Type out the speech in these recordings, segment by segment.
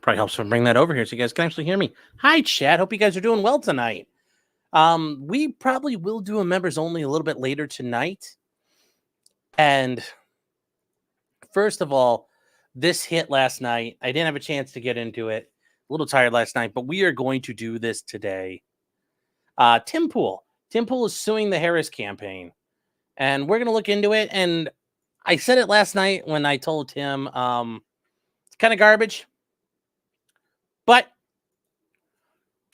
Probably helps to bring that over here so you guys can actually hear me. Hi, chat. Hope you guys are doing well tonight. We probably will do a members only a little bit later tonight. And first of all, this hit last night. I didn't have a chance to get into it. A little tired last night, but we are going to do this today. Tim Pool. Tim Pool is suing the Harris campaign. And we're going to look into it. And I said it last night when I told Tim it's kind of garbage. But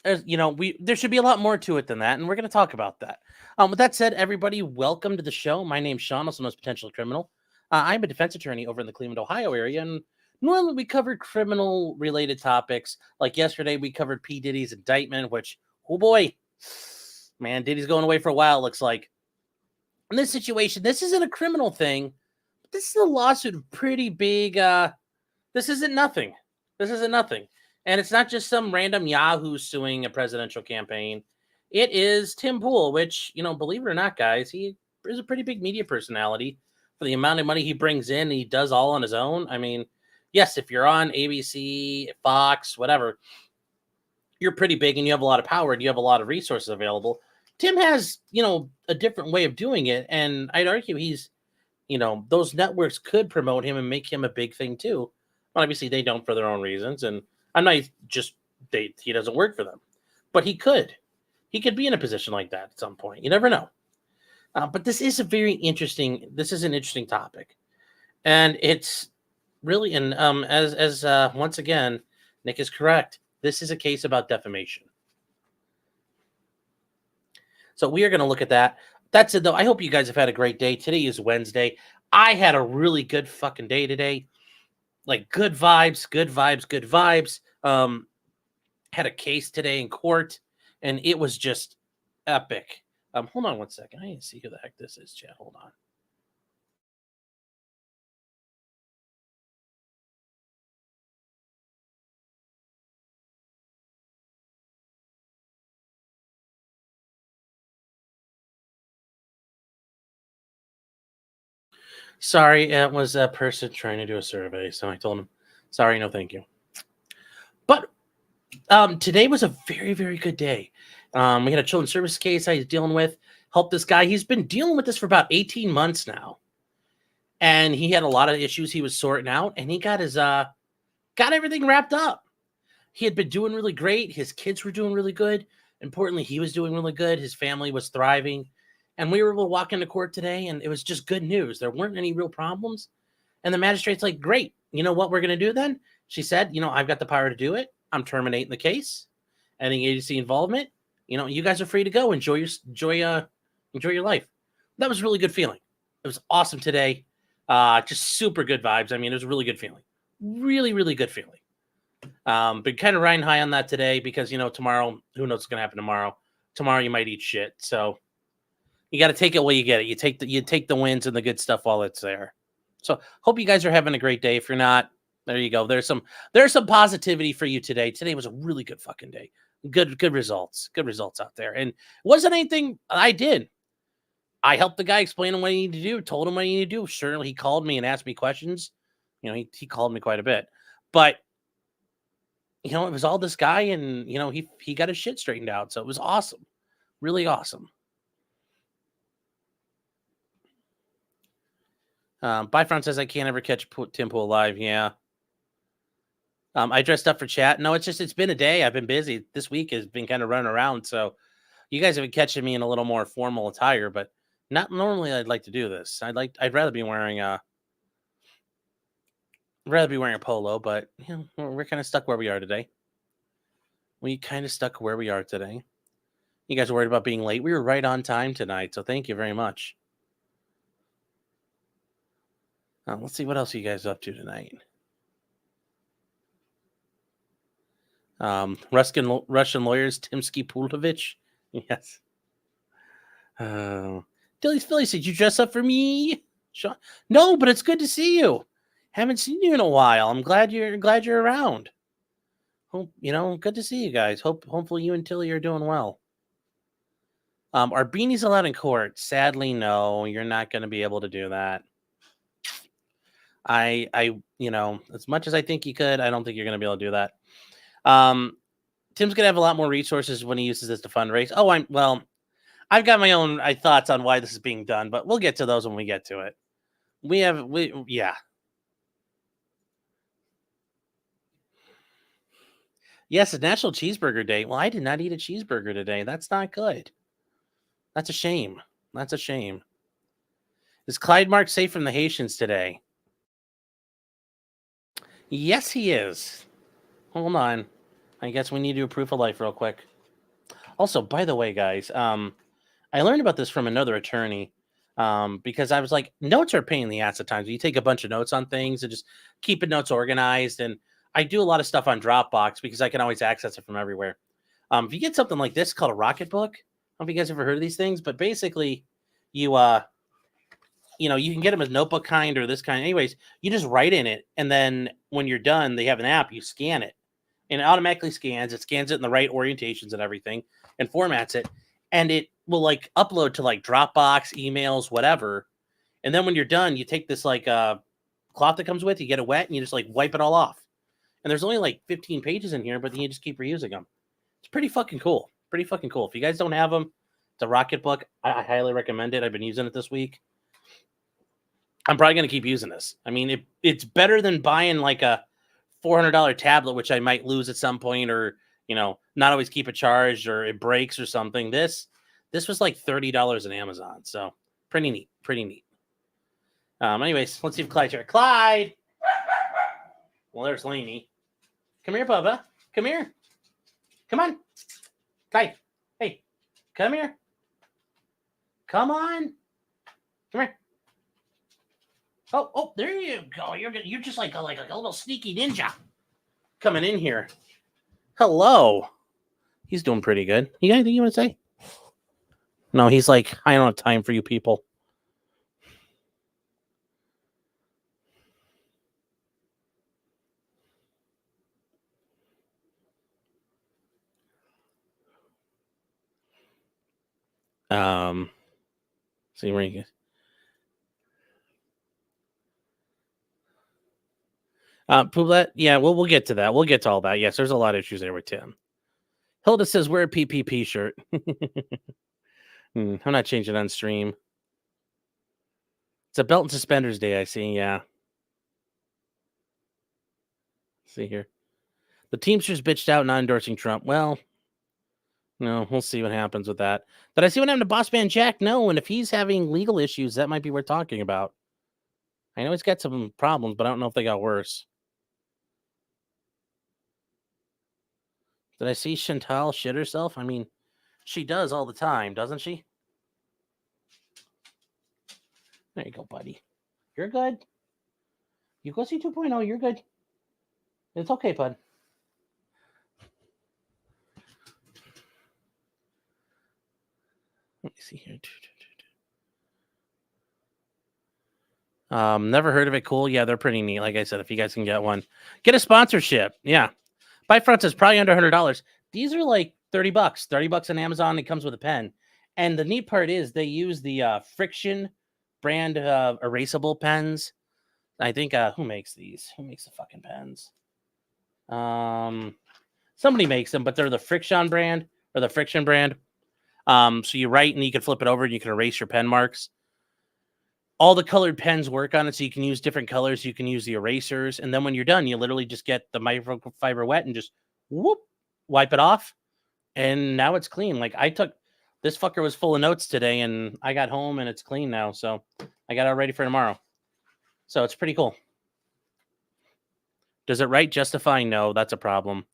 there should be a lot more to it than that, and we're going to talk about that. With that said, everybody, welcome to the show. My name's Sean, also known as Potential Criminal. I'm a defense attorney over in the Cleveland, Ohio area, and normally we cover criminal-related topics. Like yesterday, we covered P. Diddy's indictment, which, oh boy, man, Diddy's going away for a while, looks like. In this situation, this isn't a criminal thing, but this is a lawsuit of pretty big, this isn't nothing. This isn't nothing. And it's not just some random Yahoo suing a presidential campaign. It is Tim Pool, which, believe it or not, guys, he is a pretty big media personality for the amount of money he brings in. He does all on his own. I mean, yes, if you're on ABC, Fox, whatever, you're pretty big and you have a lot of power and you have a lot of resources available. Tim has, a different way of doing it. And I'd argue he's, those networks could promote him and make him a big thing too. But obviously they don't for their own reasons. And I'm not just he doesn't work for them, but he could be in a position like that at some point. You never know. But this is an interesting topic, and it's really, and as once again, Nick is correct. This is a case about defamation. So we are going to look at that. That's it, though. I hope you guys have had a great day. Today is Wednesday. I had a really good fucking day today. Like good vibes. Had a case today in court, and it was just epic. Hold on one second. I need to see who the heck this is, chat. Hold on. Sorry, it was a person trying to do a survey, so I told him, sorry, no thank you. But today was a very, very good day. We had a children's service case I was dealing with. Helped this guy. He's been dealing with this for about 18 months now. And he had a lot of issues he was sorting out, and he got his got everything wrapped up. He had been doing really great. His kids were doing really good. Importantly, he was doing really good. His family was thriving. And we were able to walk into court today, and it was just good news. There weren't any real problems. And the magistrate's like, great. You know what we're going to do then? She said, I've got the power to do it. I'm terminating the case. Any agency involvement, you guys are free to go. Enjoy your life. That was a really good feeling. It was awesome today. Just super good vibes. I mean, it was a really good feeling. Really, really good feeling. Been kind of riding high on that today because, tomorrow, who knows what's going to happen tomorrow. Tomorrow you might eat shit. So you got to take it while you get it. You take the wins and the good stuff while it's there. So hope you guys are having a great day. If you're not, there you go. There's some positivity for you today. Today was a really good fucking day. Good results. Good results out there. And it wasn't anything I did. I helped the guy explain him what he needed to do, told him what he needed to do. Certainly he called me and asked me questions. He called me quite a bit. But it was all this guy, and he got his shit straightened out. So it was awesome. Really awesome. Byfront says I can't ever catch Tim Pool live. Yeah. I dressed up for chat. No, it's been a day. I've been busy. This week has been kind of running around. So you guys have been catching me in a little more formal attire, but not normally I'd like to do this. I'd rather be wearing a polo, but we're kind of stuck where we are today. You guys are worried about being late. We were right on time tonight, so thank you very much. Let's see what else are you guys up to tonight. Russian lawyers Timsky Pulovich. Yes. Philly, did you dress up for me? Sean? No, but it's good to see you. Haven't seen you in a while. I'm glad you're around. Hope good to see you guys. Hopefully you and Tilly are doing well. Are beanies allowed in court? Sadly, no. You're not going to be able to do that. As much as I think you could, I don't think you're going to be able to do that. Tim's going to have a lot more resources when he uses this to fundraise. I've got my own thoughts on why this is being done, but we'll get to those when we get to it. Yes, it's National Cheeseburger Day. Well, I did not eat a cheeseburger today. That's not good. That's a shame. Is Clyde Mark safe from the Haitians today? Yes, he is. Hold on. I guess we need to do a proof of life real quick. Also, by the way, guys, I learned about this from another attorney because I was like, notes are a pain in the ass at times. You take a bunch of notes on things and just keeping notes organized. And I do a lot of stuff on Dropbox because I can always access it from everywhere. If you get something like this called a Rocket Book, I don't know if you guys ever heard of these things, but basically you can get them as notebook kind or this kind. Anyways, you just write in it. And then when you're done, they have an app, you scan it and it automatically scans. It scans it in the right orientations and everything and formats it. And it will upload to Dropbox, emails, whatever. And then when you're done, you take this cloth that comes with, you get it wet and you just wipe it all off. And there's only 15 pages in here, but then you just keep reusing them. It's pretty fucking cool. If you guys don't have them, it's a Rocket Book. I highly recommend it. I've been using it this week. I'm probably going to keep using this. I mean, it's better than buying a $400 tablet, which I might lose at some point or, not always keep it charged or it breaks or something. This was $30 on Amazon. So pretty neat. Anyways, let's see if Clyde's here. Clyde! Well, there's Lainey. Come here, Bubba. Come here. Come on. Clyde. Hey, come here. Come on. Come here. Oh, there you go. You're just like a little sneaky ninja coming in here. Hello. He's doing pretty good. You got anything you want to say? No, he's I don't have time for you people. See where you get. Poublet, yeah, we'll get to that. We'll get to all that. Yes, there's a lot of issues there with Tim. Hilda says, wear a PPP shirt. I'm not changing on stream. It's a belt and suspenders day, I see. Yeah. See here. The Teamsters bitched out not endorsing Trump. Well, no, we'll see what happens with that. Did I see what happened to Boss Man Jack? No, and if he's having legal issues, that might be worth talking about. I know he's got some problems, but I don't know if they got worse. Did I see Chantal shit herself? I mean, she does all the time, doesn't she? There you go, buddy. You're good. You go see 2.0. You're good. It's okay, bud. Let me see here. Never heard of it. Cool. Yeah, they're pretty neat. Like I said, if you guys can get one, get a sponsorship. Yeah. Buy fronts is probably under $100. These are $30. $30 on Amazon. It comes with a pen. And the neat part is they use the Friction brand erasable pens. I think who makes these? Who makes the fucking pens? Somebody makes them, but they're the Friction brand. So you write and you can flip it over and you can erase your pen marks. All the colored pens work on it, so you can use different colors. You can use the erasers, and then when you're done, you literally just get the microfiber wet and just wipe it off, and now it's clean. This fucker was full of notes today, and I got home and it's clean now, so I got it ready for tomorrow. So it's pretty cool. Does it write justifying? No, that's a problem.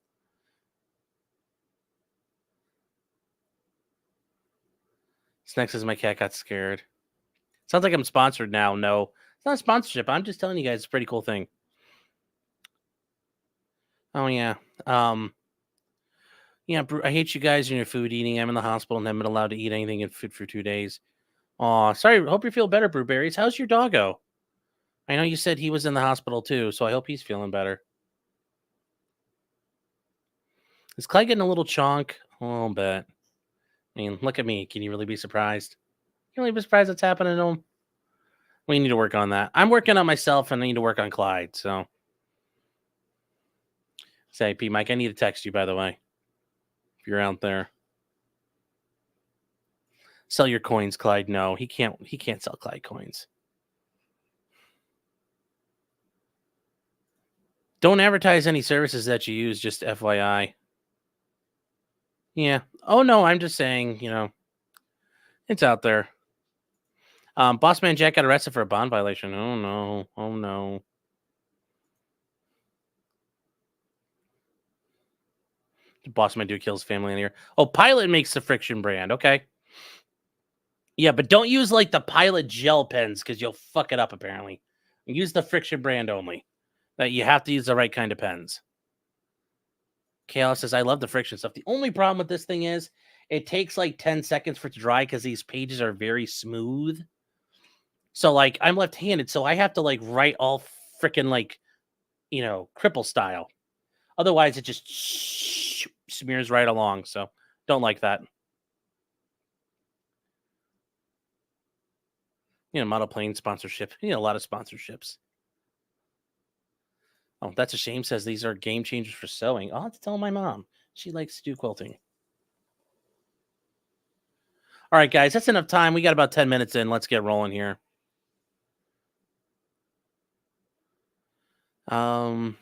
Next is my cat got scared. Sounds like I'm sponsored now. No, it's not a sponsorship. I'm just telling you guys it's a pretty cool thing. Oh, yeah. Yeah, I hate you guys and your food eating. I'm in the hospital and haven't been allowed to eat anything in food for 2 days. Aw, sorry. Hope you feel better, Brewberries. How's your doggo? I know you said he was in the hospital too, so I hope he's feeling better. Is Clay getting a little chonk? A little bit. I mean, look at me. Can you really be surprised? Can you really be surprised what's happening to him? We need to work on that. I'm working on myself, and I need to work on Clyde. So, say, P. Mike, I need to text you, by the way, if you're out there. Sell your coins, Clyde. No, he can't. He can't sell Clyde coins. Don't advertise any services that you use. Just FYI. Yeah. Oh no, I'm just saying. It's out there. Boss man Jack got arrested for a bond violation. Oh no. Oh no. Boss man dude kills family in here. Oh, Pilot makes the friction brand. Okay. Yeah, but don't use like the Pilot gel pens because you'll fuck it up. Apparently, use the friction brand only. That you have to use the right kind of pens. Chaos says, I love the friction stuff. The only problem with this thing is it takes like 10 seconds for it to dry because these pages are very smooth. So, like, I'm left-handed, so I have to, like, write all freaking, like, cripple style. Otherwise, it just smears right along, so don't like that. Model plane sponsorship. A lot of sponsorships. Oh, that's a shame. Says these are game changers for sewing. I'll have to tell my mom. She likes to do quilting. All right, guys, that's enough time. We got about 10 minutes in. Let's get rolling here. Charlie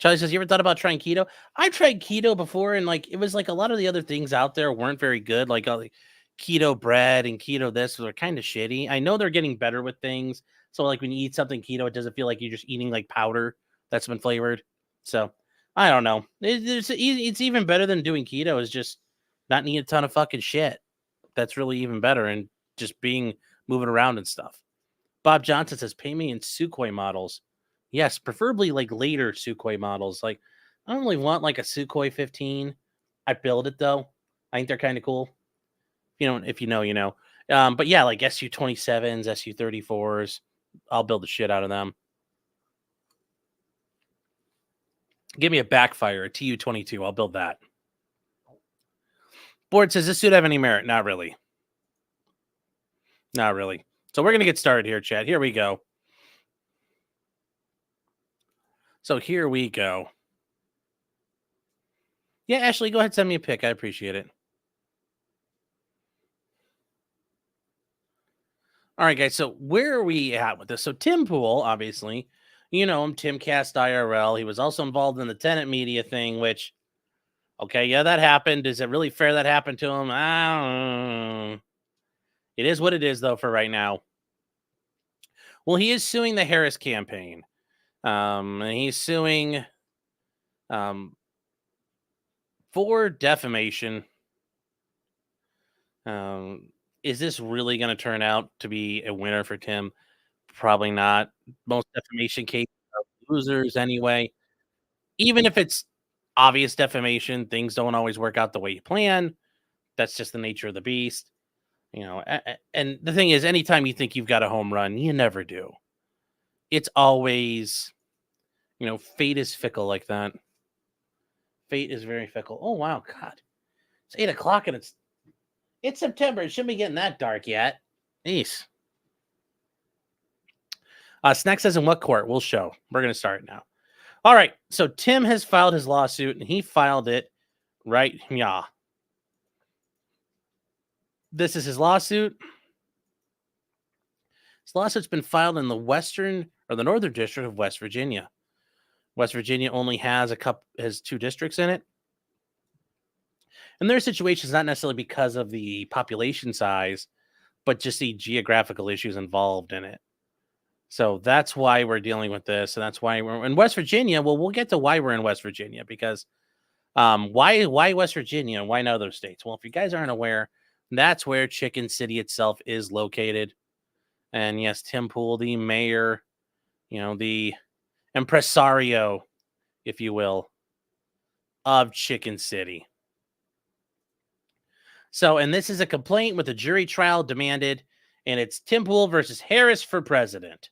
says, you ever thought about trying keto? I tried keto before, and like it was like a lot of the other things out there weren't very good. Like keto bread and keto this were kind of shitty. I know they're getting better with things. So like when you eat something keto, it doesn't feel like you're just eating like powder that's been flavored. So I don't know. It's even better than doing keto is just not eating a ton of fucking shit. That's really even better, and just moving around and stuff. Bob Johnson says, pay me in Sukhoi models. Yes, preferably like later Sukhoi models. Like, I don't really want like a Sukhoi 15. I build it though. I think they're kind of cool. If you know, you know. But yeah, like Su-27s, Su-34s. I'll build the shit out of them. Give me a backfire, a Tu-22. I'll build that. Board says, this suit have any merit? Not really. Not really. So we're going to get started here, chat. Here we go. So here we go. Yeah, Ashley, go ahead, send me a pic. I appreciate it. All right, guys. So where are we at with this? So Tim Pool, obviously, you know him, Tim Cast IRL. He was also involved in the tenant media thing, which, okay, yeah, that happened. Is it really fair that happened to him? I don't know. It is what it is, though, for right now. Well, he is suing the Harris campaign. And he's suing for defamation. Is this really going to turn out to be a winner for Tim? Probably not. Most defamation cases are losers anyway. Even if it's obvious defamation, things don't always work out the way you plan. That's just the nature of the beast. And the thing is, anytime you think you've got a home run, you never do. It's always, fate is fickle like that. Fate is very fickle. Oh, wow. God. It's 8 o'clock and it's September. It shouldn't be getting that dark yet. Eesh. Snack says, in what court? We'll show. We're going to start now. All right. So Tim has filed his lawsuit, and he filed it right here. This is his lawsuit. His lawsuit's been filed in the Northern District of West Virginia. West Virginia only has 2 districts in it. And their situation is not necessarily because of the population size, but just the geographical issues involved in it. So that's why we're dealing with this. And that's why we're in West Virginia. Well, we'll get to why we're in West Virginia, because why West Virginia and why not other states? Well, if you guys aren't aware, that's where Chicken City itself is located. And yes, Tim Pool, the mayor, the impresario, if you will, of Chicken City. So, and this is a complaint with a jury trial demanded, and it's Tim Pool versus Harris for president.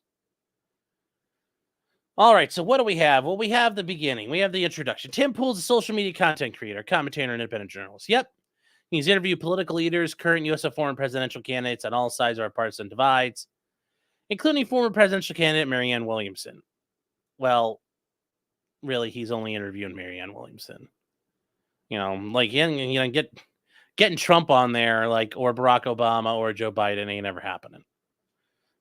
All right, so what do we have? Well, we have the beginning. We have the introduction. Tim Pool's a social media content creator, commentator, and independent journalist. Yep. He's interviewed political leaders, current U.S. and foreign presidential candidates on all sides of our partisan divides. including former presidential candidate Marianne Williamson. Well, really, he's only interviewing Marianne Williamson. Getting Trump on there, or Barack Obama or Joe Biden ain't ever happening. I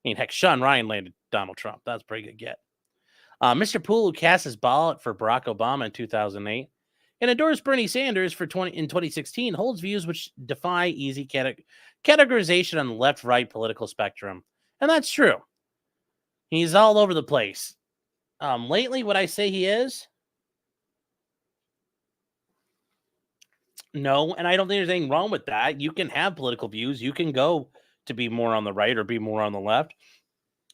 mean, heck, Sean Ryan landed Donald Trump. That's a pretty good get. Mr. Poole, who cast his ballot for Barack Obama in 2008 and endorsed Bernie Sanders in 2016, holds views which defy easy categorization on the left-right political spectrum. And that's true. He's all over the place. Lately, would I say he is? No, and I don't think there's anything wrong with that. You can have political views. You can go to be more on the right or be more on the left.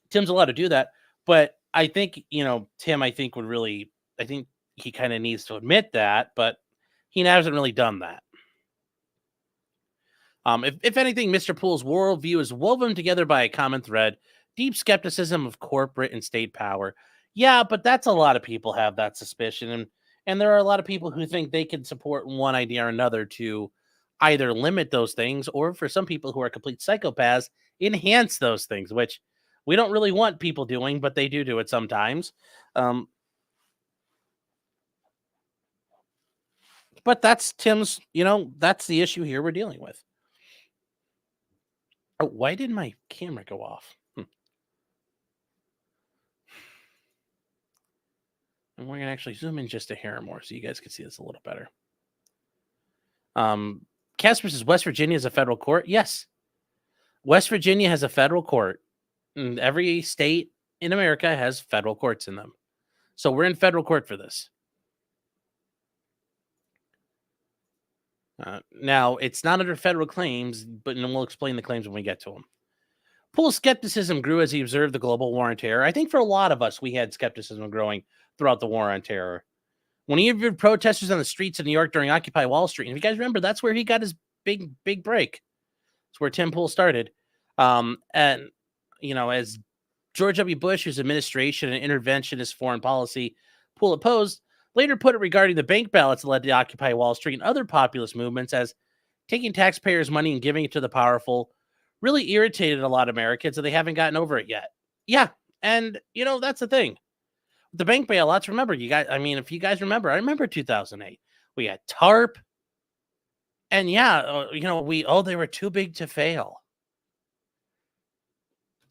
Tim's allowed to do that. But I think, Tim, I think he kind of needs to admit that, but he hasn't really done that. If anything, Mr. Poole's worldview is woven together by a common thread, deep skepticism of corporate and state power. Yeah, but that's a lot of people have that suspicion. And there are a lot of people who think they can support one idea or another to either limit those things, or for some people who are complete psychopaths, enhance those things, which we don't really want people doing, but they do it sometimes. But that's Tim's, that's the issue here we're dealing with. Oh, why did my camera go off? And we're going to actually zoom in just a hair more so you guys can see this a little better. Casper says West Virginia is a federal court. Yes. West Virginia has a federal court. And every state in America has federal courts in them. So we're in federal court for this. Now, it's not under federal claims, but we'll explain the claims when we get to them. Poole's skepticism grew as he observed the global war on terror. I think for a lot of us, we had skepticism growing throughout the war on terror. When he interviewed protesters on the streets of New York during Occupy Wall Street, and if you guys remember, that's where he got his big break. It's where Tim Poole started. As George W. Bush, whose administration and interventionist foreign policy Poole opposed, later put it regarding the bank ballots that led to Occupy Wall Street and other populist movements as taking taxpayers' money and giving it to the powerful really irritated a lot of Americans, and they haven't gotten over it yet. Yeah, and, that's the thing. The bank bailouts, remember, you guys, if you guys remember, I remember 2008. We had TARP, and they were too big to fail.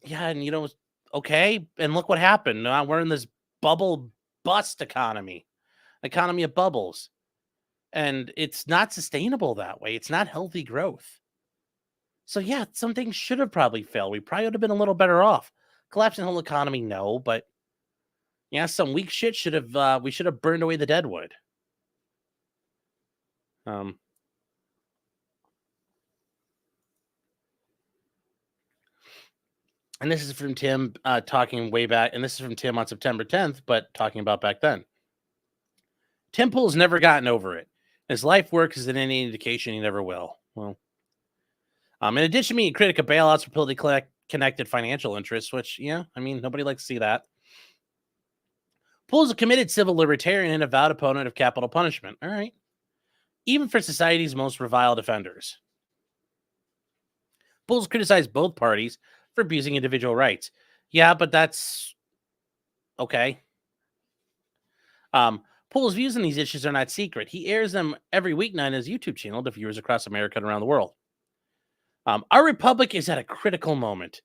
Yeah, and, okay, and look what happened. Now we're in this bubble bust economy of bubbles, and it's not sustainable that way. It's not healthy growth. So yeah, some things should have probably failed. We probably would have been a little better off. Collapsing the whole economy, no, but yeah, some weak shit we should have burned away the deadwood. And this is from Tim talking way back, and this is from Tim on September 10th, but talking about back then. Tim Poole's never gotten over it. His life work isn't any indication he never will. Well, in addition to being a critic of bailouts for politically connected financial interests, which, nobody likes to see that. Poole is a committed civil libertarian and avowed opponent of capital punishment. All right. Even for society's most reviled offenders. Poole's criticized both parties for abusing individual rights. Yeah, but that's okay. Poole's views on these issues are not secret. He airs them every weeknight on his YouTube channel to viewers across America and around the world. Our republic is at a critical moment.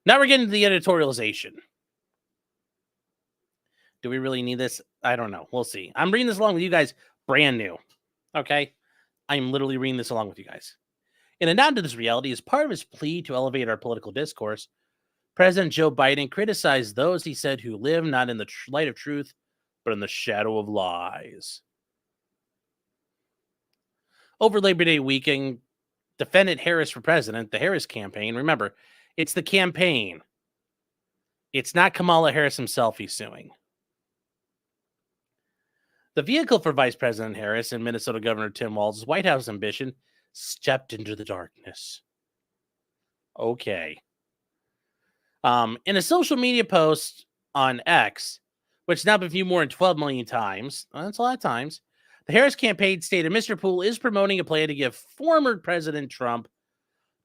Now we're getting to the editorialization. Do we really need this? I don't know. We'll see. I'm reading this along with you guys, brand new. Okay? I'm literally reading this along with you guys. In a nod to this reality, as part of his plea to elevate our political discourse, President Joe Biden criticized those, he said, who live not in the light of truth, but in the shadow of lies. Over Labor Day weekend, defendant Harris for president, the Harris campaign, remember, it's the campaign. It's not Kamala Harris himself he's suing. The vehicle for Vice President Harris and Minnesota Governor Tim Walz's White House ambition stepped into the darkness. Okay. In a social media post on X, which has now been viewed more than 12 million times, that's a lot of times, the Harris campaign stated Mr. Poole is promoting a plan to give former President Trump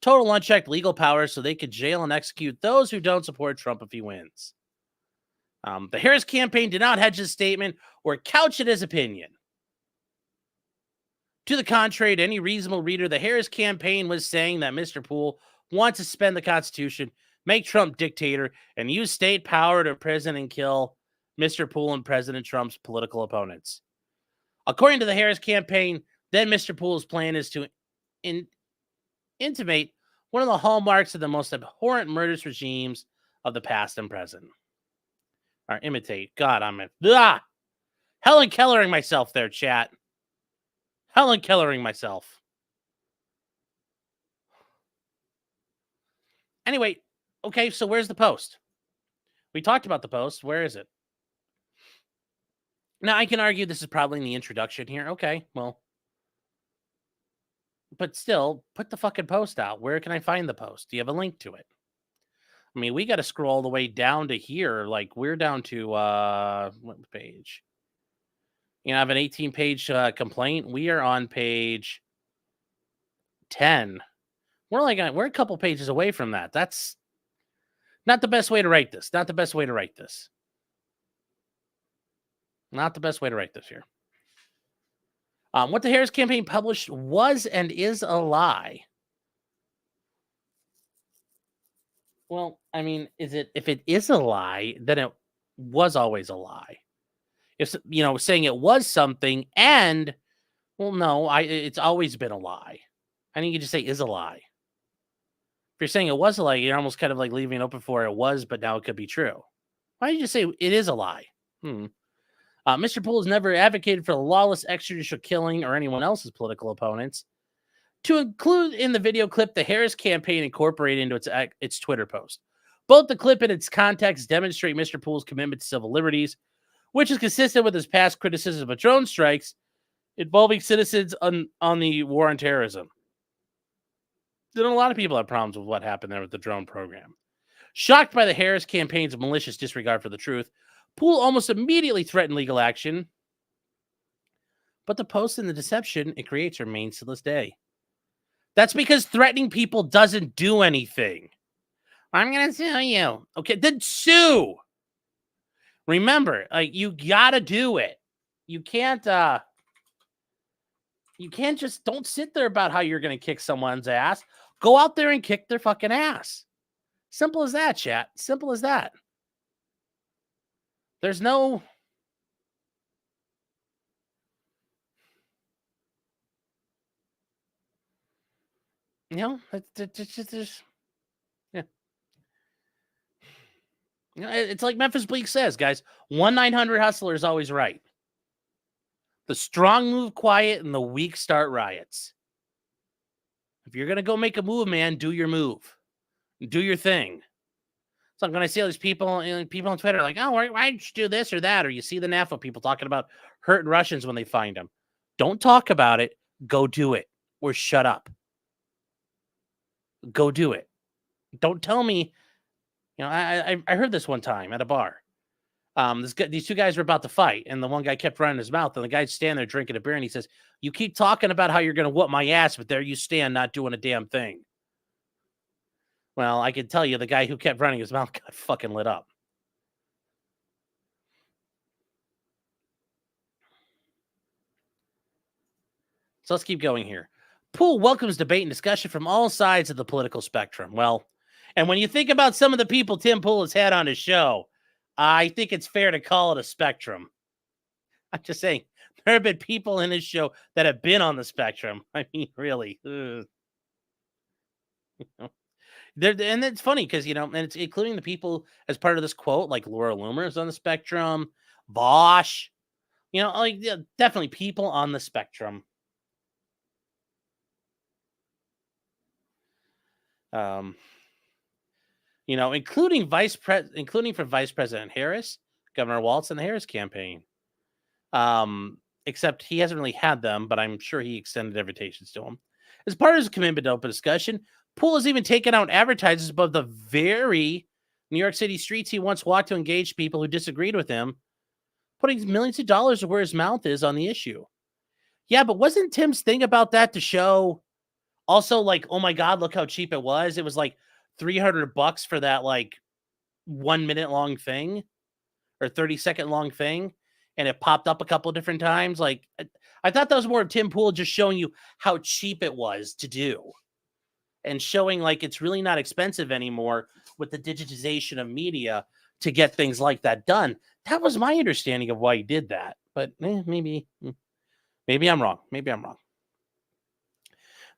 total unchecked legal power so they could jail and execute those who don't support Trump if he wins. The Harris campaign did not hedge his statement or couch it as opinion. To the contrary, to any reasonable reader, the Harris campaign was saying that Mr. Poole wants to suspend the Constitution, make Trump dictator, and use state power to imprison and kill Mr. Poole and President Trump's political opponents. According to the Harris campaign, then Mr. Poole's plan is to intimate one of the hallmarks of the most abhorrent murderous regimes of the past and present. Or imitate. God, I'm Helen Kellering myself there, chat. Helen Kellering myself. Anyway, okay, so where's the post? We talked about the post. Where is it? Now, I can argue this is probably in the introduction here. Okay, well. But still, put the fucking post out. Where can I find the post? Do you have a link to it? I mean, we got to scroll all the way down to here. Like, we're down to, what page? You know, I have an 18-page complaint. We are on page 10. We're a couple pages away from that. That's not the best way to write this. Not the best way to write this. Not the best way to write this here. What the Harris campaign published was and is a lie. Well, I mean, if it is a lie, then it was always a lie. If, you know, saying it was something and, well, no, it's always been a lie. I think you just say is a lie. If you're saying it was a lie, you're almost kind of like leaving it open for it was, but now it could be true. Why don't you just say it is a lie? Mr. Poole has never advocated for the lawless extrajudicial killing or anyone else's political opponents. To include in the video clip, the Harris campaign incorporated into its Twitter post. Both the clip and its context demonstrate Mr. Poole's commitment to civil liberties, which is consistent with his past criticism of drone strikes involving citizens on the war on terrorism. Then a lot of people have problems with what happened there with the drone program. Shocked by the Harris campaign's malicious disregard for the truth, Poole almost immediately threatened legal action. But the post and the deception it creates remains to this day. That's because threatening people doesn't do anything. I'm going to sue you. Okay, then sue. Remember, you got to do it. You can't just don't sit there about how you're going to kick someone's ass. Go out there and kick their fucking ass. Simple as that, chat. Simple as that. There's no... You know, it's just... Yeah. You know, it's like Memphis Bleak says, guys. 1-900-HUSTLER is always right. The strong move quiet and the weak start riots. If you're going to go make a move, man, do your move. Do your thing. So when I see all these people on Twitter like, oh, why did you do this or that? Or you see the NAFTA people talking about hurting Russians when they find them. Don't talk about it. Go do it. Or shut up. Go do it. Don't tell me. You know, I heard this one time at a bar. These two guys were about to fight, and the one guy kept running his mouth, and the guy's standing there drinking a beer, and he says, you keep talking about how you're going to whoop my ass, but there you stand not doing a damn thing. Well, I can tell you the guy who kept running his mouth got fucking lit up. So let's keep going here. Poole welcomes debate and discussion from all sides of the political spectrum. Well, and when you think about some of the people Tim Poole has had on his show, I think it's fair to call it a spectrum. I'm just saying, there have been people in his show that have been on the spectrum. I mean, really. You know? And it's funny because, you know, and it's including the people as part of this quote, like Laura Loomer is on the spectrum, Bosch, you know, like definitely people on the spectrum. You know, including for Vice President Harris, Governor Walz, and the Harris campaign. Except he hasn't really had them, but I'm sure he extended invitations to them. As part of his commitment to open discussion, Poole has even taken out advertisements above the very New York City streets he once walked to engage people who disagreed with him, putting millions of dollars where his mouth is on the issue. Yeah, but wasn't Tim's thing about that to show Also, like, oh my God, look how cheap it was. It was like $300 for that like 1 minute long thing or 30-second long thing. And it popped up a couple different times. Like, I thought that was more of Tim Pool just showing you how cheap it was to do and showing like it's really not expensive anymore with the digitization of media to get things like that done. That was my understanding of why he did that. But maybe I'm wrong. Maybe I'm wrong.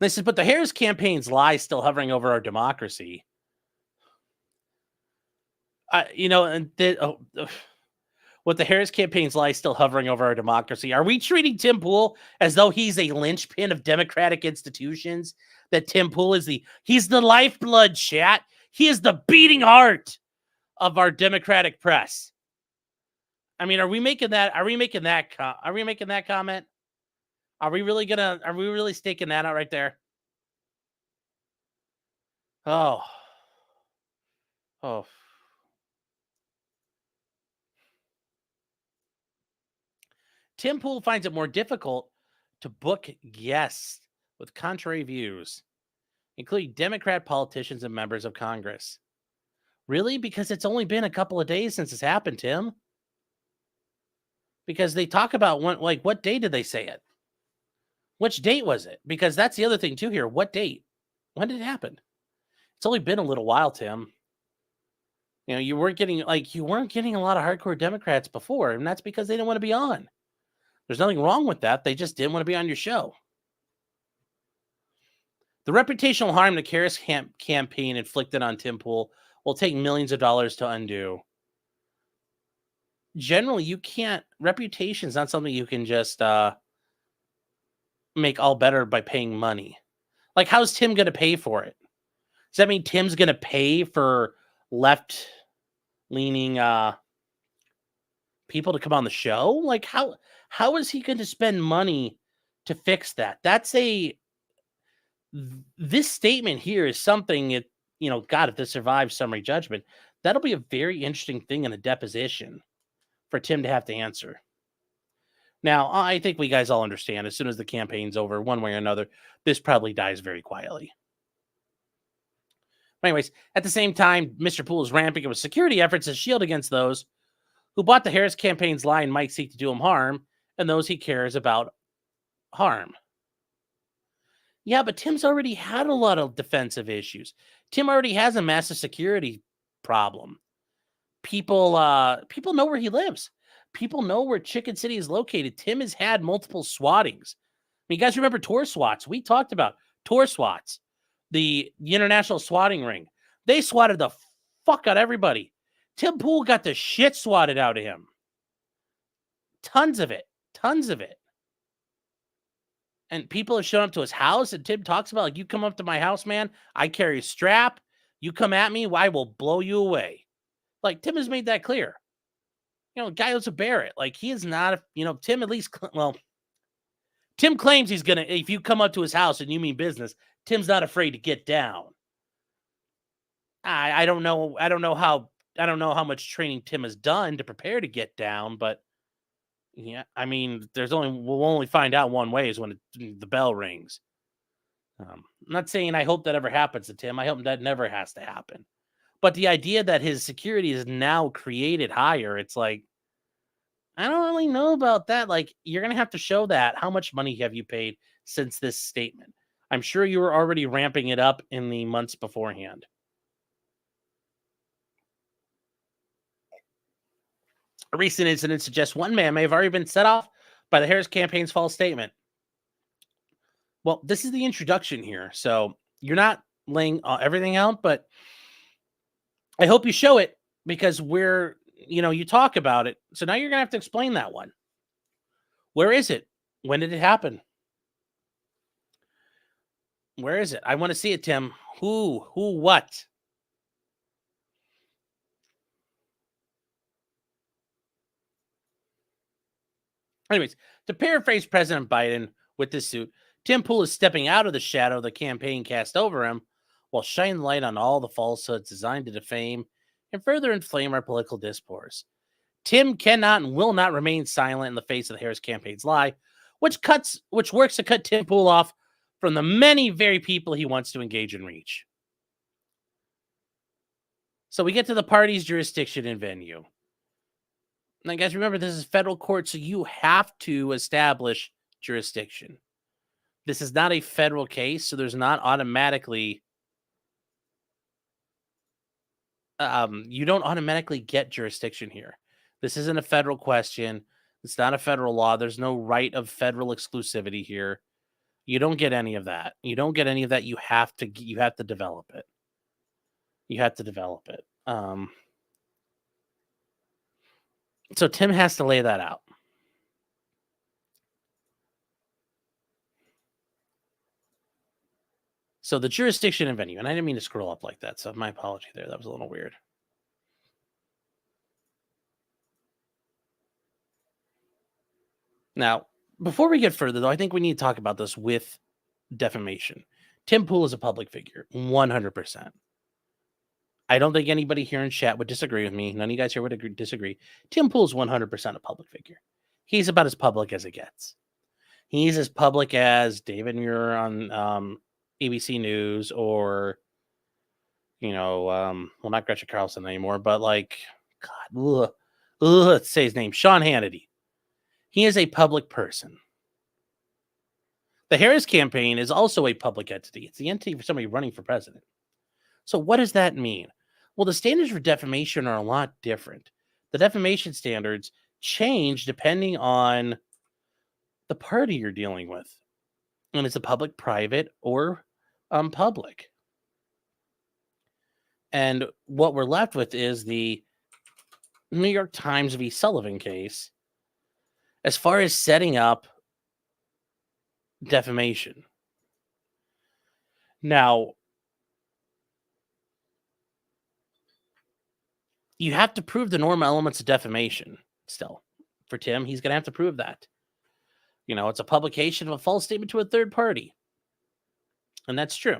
They said, but the Harris campaign's lie still hovering over our democracy. What the Harris campaign's lie still hovering over our democracy. Are we treating Tim Pool as though he's a linchpin of democratic institutions? That Tim Pool is he's the lifeblood, chat. He is the beating heart of our democratic press. I mean, are we making that comment? Are we really staking that out right there? Oh. Tim Pool finds it more difficult to book guests with contrary views, including Democrat politicians and members of Congress. Really? Because it's only been a couple of days since this happened, Tim. Because they talk about what day did they say it? Which date was it? Because that's the other thing too here. What date? When did it happen? It's only been a little while, Tim. You know, you weren't getting a lot of hardcore Democrats before, and that's because they didn't want to be on. There's nothing wrong with that. They just didn't want to be on your show. The reputational harm the Harris campaign inflicted on Tim Pool will take millions of dollars to undo. Generally, you can't. Reputation is not something you can just make all better by paying money. Like, how's Tim going to pay for it? Does that mean Tim's going to pay for left-leaning people to come on the show? Like, how is he going to spend money to fix that? This statement here is something God, if this survives summary judgment, that'll be a very interesting thing in a deposition for Tim to have to answer. Now, I think we guys all understand as soon as the campaign's over, one way or another, this probably dies very quietly. But anyways, at the same time, Mr. Poole is ramping up with security efforts as shield against those who bought the Harris campaign's lie and might seek to do him harm, and those he cares about harm. Yeah, but Tim's already had a lot of defensive issues. Tim already has a massive security problem. People know where he lives. People know where Chicken City is located. Tim has had multiple swattings. I mean, you guys remember Tor Swats? We talked about Tor Swats, the international swatting ring. They swatted the fuck out of everybody. Tim Pool got the shit swatted out of him. Tons of it. And people have shown up to his house, and Tim talks about, like, you come up to my house, man, I carry a strap. You come at me, I will blow you away. Like, Tim has made that clear. Guy was a Barrett. Like, he is not, Tim at least, Tim claims he's going to, if you come up to his house and you mean business, Tim's not afraid to get down. I don't know how much training Tim has done to prepare to get down, but yeah, I mean, we'll only find out one way is when the bell rings. I'm not saying I hope that ever happens to Tim. I hope that never has to happen. But the idea that his security is now created higher, it's like, I don't really know about that. Like, you're going to have to show that. How much money have you paid since this statement? I'm sure you were already ramping it up in the months beforehand. A recent incident suggests one man may have already been set off by the Harris campaign's false statement. Well, this is the introduction here, so you're not laying everything out, but I hope you show it because you talk about it. So now you're going to have to explain that one. Where is it? When did it happen? Where is it? I want to see it, Tim. Who, what? Anyways, to paraphrase President Biden with this suit, Tim Pool is stepping out of the shadow the campaign cast over him while shining light on all the falsehoods designed to defame and further inflame our political discourse. Tim cannot and will not remain silent in the face of the Harris campaign's lie, which works to cut Tim Pool off from the many very people he wants to engage and reach. So we get to the party's jurisdiction and venue. Now, guys, remember, this is federal court, so you have to establish jurisdiction. This is not a federal case, so there's not automatically... you don't automatically get jurisdiction here. This isn't a federal question. It's not a federal law. There's no right of federal exclusivity here. You don't get any of that. You don't get any of that. You have to develop it. You have to develop it. So Tim has to lay that out. So the jurisdiction and venue, and I didn't mean to scroll up like that, so my apology there. That was a little weird. Now, before we get further, though, I think we need to talk about this with defamation. Tim Pool is a public figure, 100%. I don't think anybody here in chat would disagree with me. None of you guys here would disagree. Tim Pool is 100% a public figure. He's about as public as it gets. He's as public as David Muir on ABC News, or, well, not Gretchen Carlson anymore, but like, God, let's say his name, Sean Hannity. He is a public person. The Harris campaign is also a public entity. It's the entity for somebody running for president. So what does that mean? Well, the standards for defamation are a lot different. The defamation standards change depending on the party you're dealing with. And it's a public, private, or public. And what we're left with is the New York Times v. Sullivan case as far as setting up defamation. Now, you have to prove the normal elements of defamation still. For Tim, he's going to have to prove that. It's a publication of a false statement to a third party. And that's true.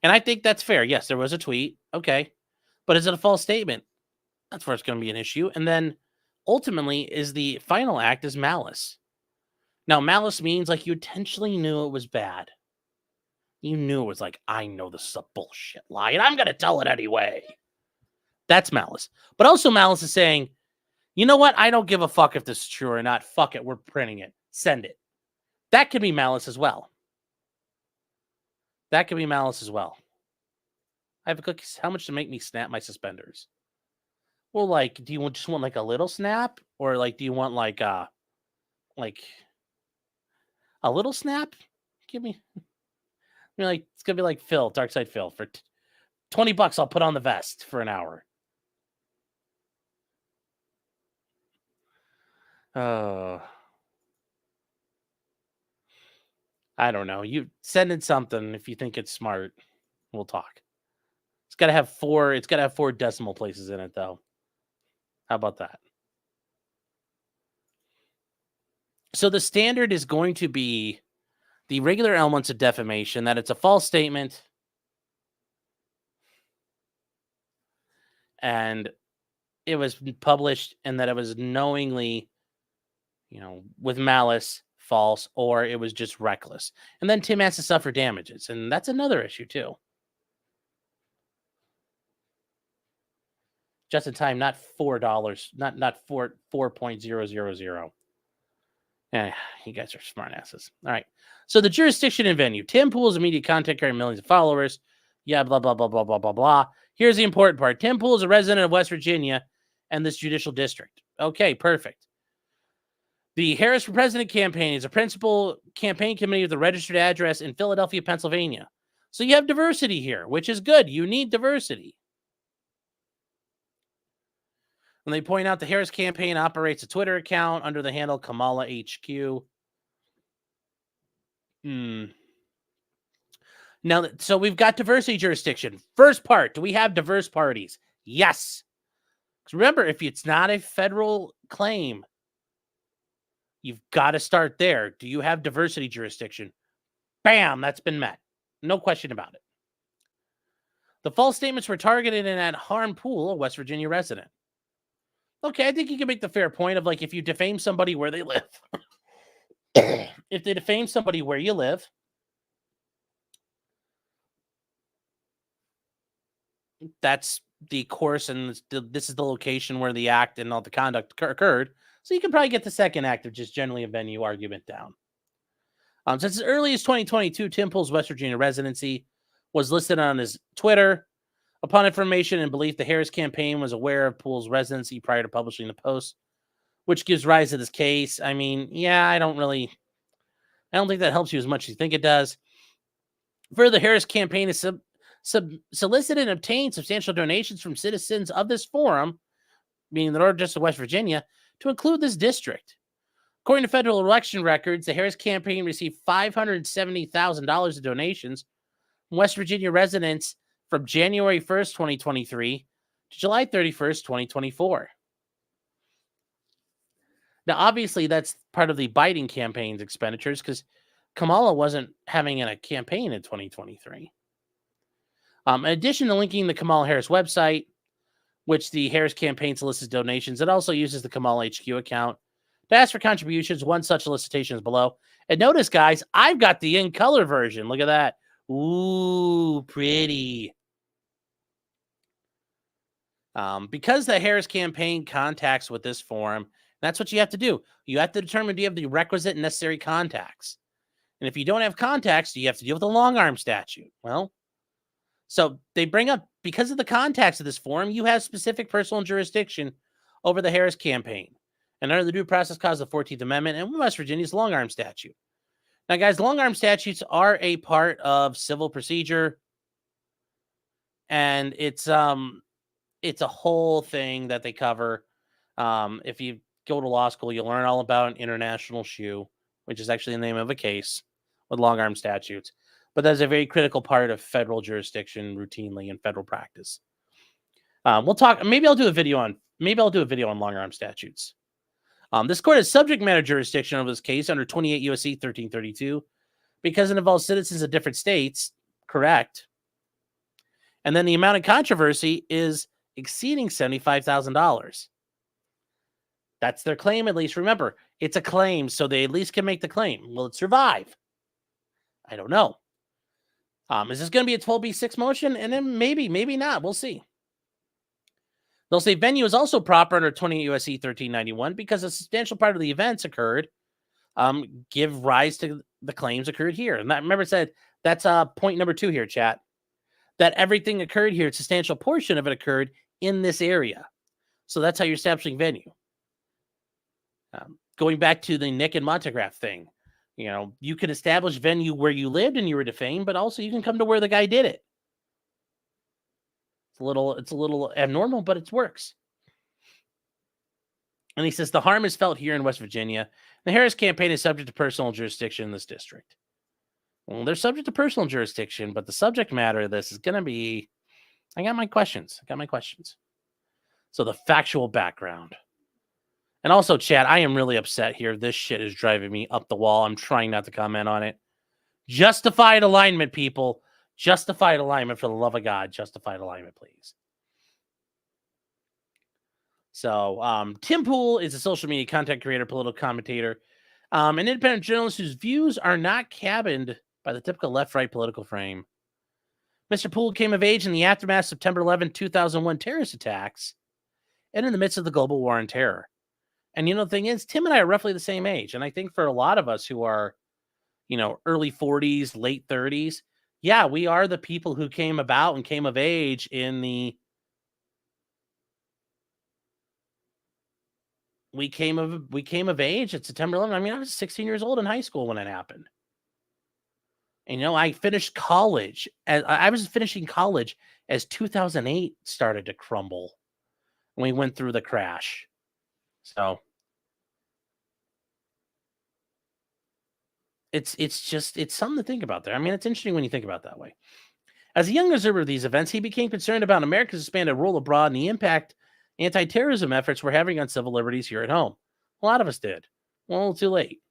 And I think that's fair. Yes, there was a tweet. Okay. But is it a false statement? That's where it's going to be an issue. And then ultimately is the final act is malice. Now, malice means like you intentionally knew it was bad. You knew it was like, I know this is a bullshit lie, and I'm going to tell it anyway. That's malice. But also malice is saying, you know what? I don't give a fuck if this is true or not. Fuck it. We're printing it. Send it. That could be malice as well. That could be malice as well. I have a cookie. How much to make me snap my suspenders? Well, like, do you just want like a little snap, or like, do you want like a little snap? Give me, like, it's gonna be like Phil, Darkside Phil, for $20. I'll put on the vest for an hour. I don't know. You send in something if you think it's smart. We'll talk. It's got to have 4. It's got to have 4 decimal places in it, though. How about that? So the standard is going to be the regular elements of defamation, that it's a false statement and it was published, and that it was knowingly, with malice, false, or it was just reckless. And then Tim has to suffer damages, and that's another issue too. Just in time, not $4, not 4.000. You guys are smart asses. All right. So the jurisdiction and venue. Tim Pool is a media content carrying millions of followers. Yeah, blah, blah, blah, blah, blah, blah, blah. Here's the important part. Tim Pool is a resident of West Virginia and this judicial district. Okay, perfect. The Harris for President campaign is a principal campaign committee with a registered address in Philadelphia, Pennsylvania. So you have diversity here, which is good. You need diversity. When they point out the Harris campaign operates a Twitter account under the handle Kamala HQ. Now, so we've got diversity jurisdiction. First part, do we have diverse parties? Yes. Because remember, if it's not a federal claim, you've got to start there. Do you have diversity jurisdiction? Bam, that's been met. No question about it. The false statements were targeted in at Harm Pool, a West Virginia resident. Okay, I think you can make the fair point of, like, if you defame somebody where they live. If they defame somebody where you live, that's the course, and this is the location where the act and all the conduct occurred. So you can probably get the second act of just generally a venue argument down. Since as early as 2022, Tim Pool's West Virginia residency was listed on his Twitter. Upon information and belief, the Harris campaign was aware of Pool's residency prior to publishing the post, which gives rise to this case. I mean, yeah, I don't think that helps you as much as you think it does. Further, the Harris campaign has solicited and obtained substantial donations from citizens of this forum, meaning the North District of West Virginia, to include this district. According to federal election records, the Harris campaign received $570,000 of donations from West Virginia residents from January 1st, 2023 to July 31st, 2024. Now, obviously, that's part of the Biden campaign's expenditures because Kamala wasn't having a campaign in 2023. In addition to linking the Kamala Harris website, which the Harris campaign solicits donations, it also uses the Kamala HQ account to ask for contributions. One such solicitation is below. And notice, guys, I've got the in-color version. Look at that. Ooh, pretty. Because the Harris campaign contacts with this forum, that's what you have to do. You have to determine, do you have the requisite and necessary contacts? And if you don't have contacts, you have to deal with the long arm statute. Well, so they bring up, because of the contacts of this forum, you have specific personal jurisdiction over the Harris campaign. And under the Due Process Clause of the 14th Amendment and West Virginia's long arm statute. Now, guys, long arm statutes are a part of civil procedure. And it's a whole thing that they cover. If you go to law school, you'll learn all about an international shoe, which is actually the name of a case with long arm statutes. But that's a very critical part of federal jurisdiction routinely in federal practice. We'll talk. Maybe I'll do a video on long arm statutes. This court has subject matter jurisdiction over this case under 28 U.S.C. 1332 because it involves citizens of different states. Correct. And then the amount of controversy is exceeding $75,000. That's their claim, at least. Remember, it's a claim, so they at least can make the claim. Will it survive? I don't know. Is this going to be a 12B6 motion? And then maybe not. We'll see. They'll say venue is also proper under 28 U.S.C. 1391 because a substantial part of the events occurred, give rise to the claims occurred here. And that, remember, it said that's point number 2 here, chat. That everything occurred here, a substantial portion of it occurred in this area. So that's how you're establishing venue. Going back to the Nick and Montegraph thing, you could establish venue where you lived and you were defamed, but also you can come to where the guy did it. It's a little abnormal, but it works. And he says the harm is felt here in West Virginia. The Harris campaign is subject to personal jurisdiction in this district. Well, they're subject to personal jurisdiction, but the subject matter of this is going to be, I got my questions. So the factual background. And also, chat, I am really upset here. This shit is driving me up the wall. I'm trying not to comment on it. Justified alignment, people. Justified alignment, for the love of God. Justified alignment, please. So, Tim Pool is a social media content creator, political commentator, an independent journalist whose views are not cabined by the typical left-right political frame. Mr. Pool came of age in the aftermath of September 11, 2001 terrorist attacks and in the midst of the global war on terror. And, the thing is, Tim and I are roughly the same age. And I think for a lot of us who are, early 40s, late 30s, yeah, we are the people who came about and came of age in the... We came of age at September 11. I mean, I was 16 years old in high school when it happened. And, I finished college. I was finishing college as 2008 started to crumble. When we went through the crash. So it's something to think about there. I mean, it's interesting when you think about it that way. As a young observer of these events, he became concerned about America's expanded role abroad and the impact anti-terrorism efforts were having on civil liberties here at home. A lot of us did. Well, too late.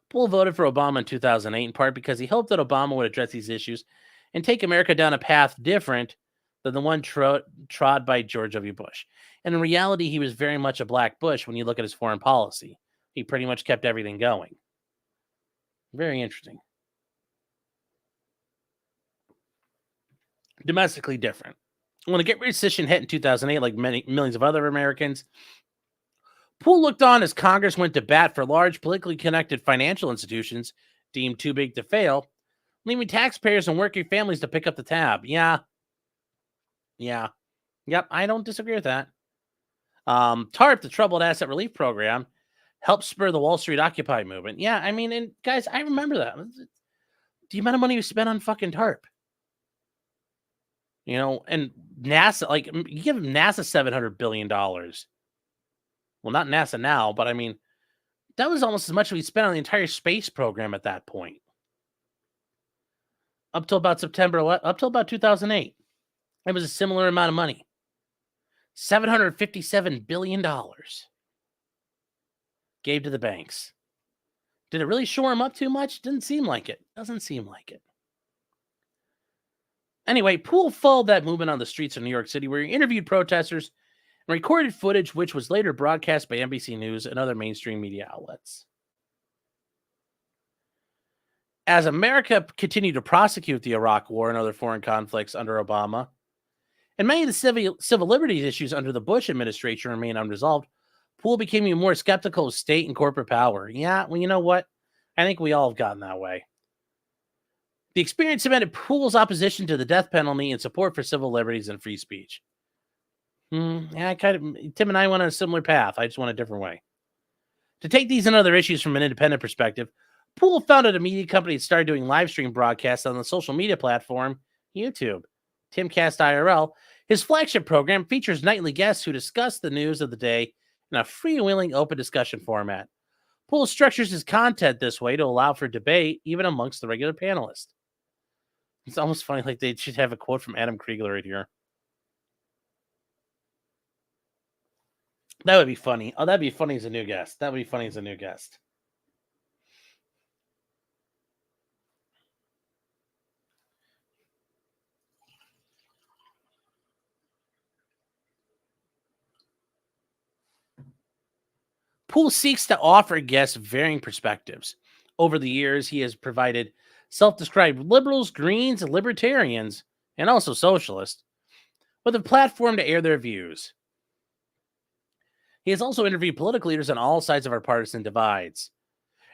Pool voted for Obama in 2008 in part because he hoped that Obama would address these issues and take America down a path different than the one trod by George W. Bush. And in reality, he was very much a black Bush when you look at his foreign policy. He pretty much kept everything going. Very interesting. domestically different. When the Great Recession hit in 2008, like many millions of other Americans, Poole looked on as Congress went to bat for large politically connected financial institutions deemed too big to fail, leaving taxpayers and working families to pick up the tab. Yeah. Yep, I don't disagree with that. TARP, the Troubled Asset Relief Program, helped spur the Wall Street Occupy movement. Yeah, I mean, and guys, I remember that. The amount of money we spent on fucking TARP. And NASA, like, you give NASA $700 billion. Well, not NASA now, but I mean, that was almost as much as we spent on the entire space program at that point. Up till about 2008. It was a similar amount of money. $757 billion gave to the banks. Did it really shore them up too much? Didn't seem like it. Doesn't seem like it. Anyway, Poole followed that movement on the streets of New York City, where he interviewed protesters and recorded footage which was later broadcast by NBC News and other mainstream media outlets. As America continued to prosecute the Iraq War and other foreign conflicts under Obama, and many of the civil liberties issues under the Bush administration remain unresolved, Poole became even more skeptical of state and corporate power. Yeah, well, you know what? I think we all have gotten that way. The experience cemented Poole's opposition to the death penalty and support for civil liberties and free speech. Yeah, Tim and I went on a similar path. I just went a different way. To take these and other issues from an independent perspective, Poole founded a media company and started doing live stream broadcasts on the social media platform YouTube. Timcast IRL, his flagship program, features nightly guests who discuss the news of the day in a freewheeling open discussion format. Poole structures his content this way to allow for debate even amongst the regular panelists. It's almost funny, like they should have a quote from Adam Kriegler right here. That would be funny. Oh, that'd be funny as a new guest. Poole seeks to offer guests varying perspectives. Over the years, he has provided self-described liberals, greens, libertarians, and also socialists with a platform to air their views. He has also interviewed political leaders on all sides of our partisan divides.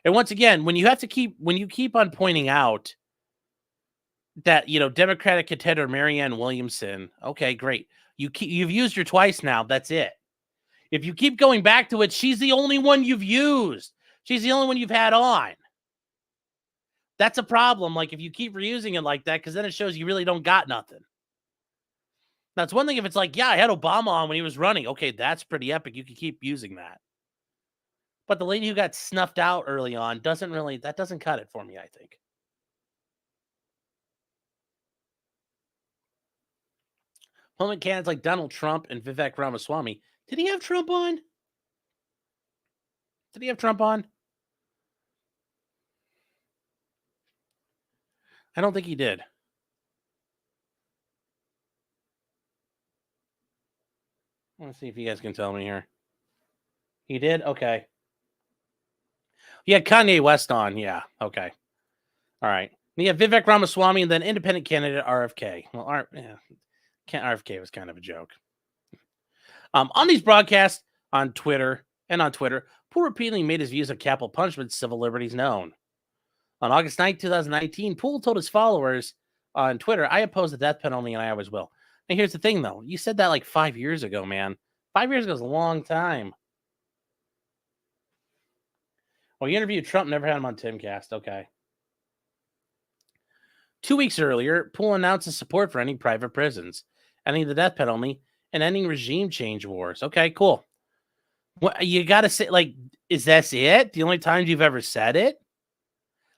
And once again, when you keep on pointing out that, Democratic contender Marianne Williamson, okay, great. You've used her twice now. That's it. If you keep going back to it, she's the only one you've used. She's the only one you've had on. That's a problem. Like, if you keep reusing it like that, because then it shows you really don't got nothing. That's one thing if it's like, yeah, I had Obama on when he was running. Okay, that's pretty epic. You can keep using that. But the lady who got snuffed out early on doesn't cut it for me, I think. Moment candidates like Donald Trump and Vivek Ramaswamy. Did he have Trump on? I don't think he did. Let's see if you guys can tell me here. He did? Okay. He had Kanye West on. Yeah. Okay. All right. We have Vivek Ramaswamy and then independent candidate RFK. Well, RFK was kind of a joke. On these broadcasts on Twitter, Poole repeatedly made his views on capital punishment civil liberties known. On August 9, 2019, Poole told his followers on Twitter, I oppose the death penalty and I always will. And here's the thing, though. You said that like 5 years ago, man. 5 years ago is a long time. Well, you interviewed Trump, never had him on Timcast. Okay. 2 weeks earlier, Poole announced his support for ending private prisons, ending the death penalty, and ending regime change wars. Okay, cool. What you got to say, like, is that it? The only times you've ever said it?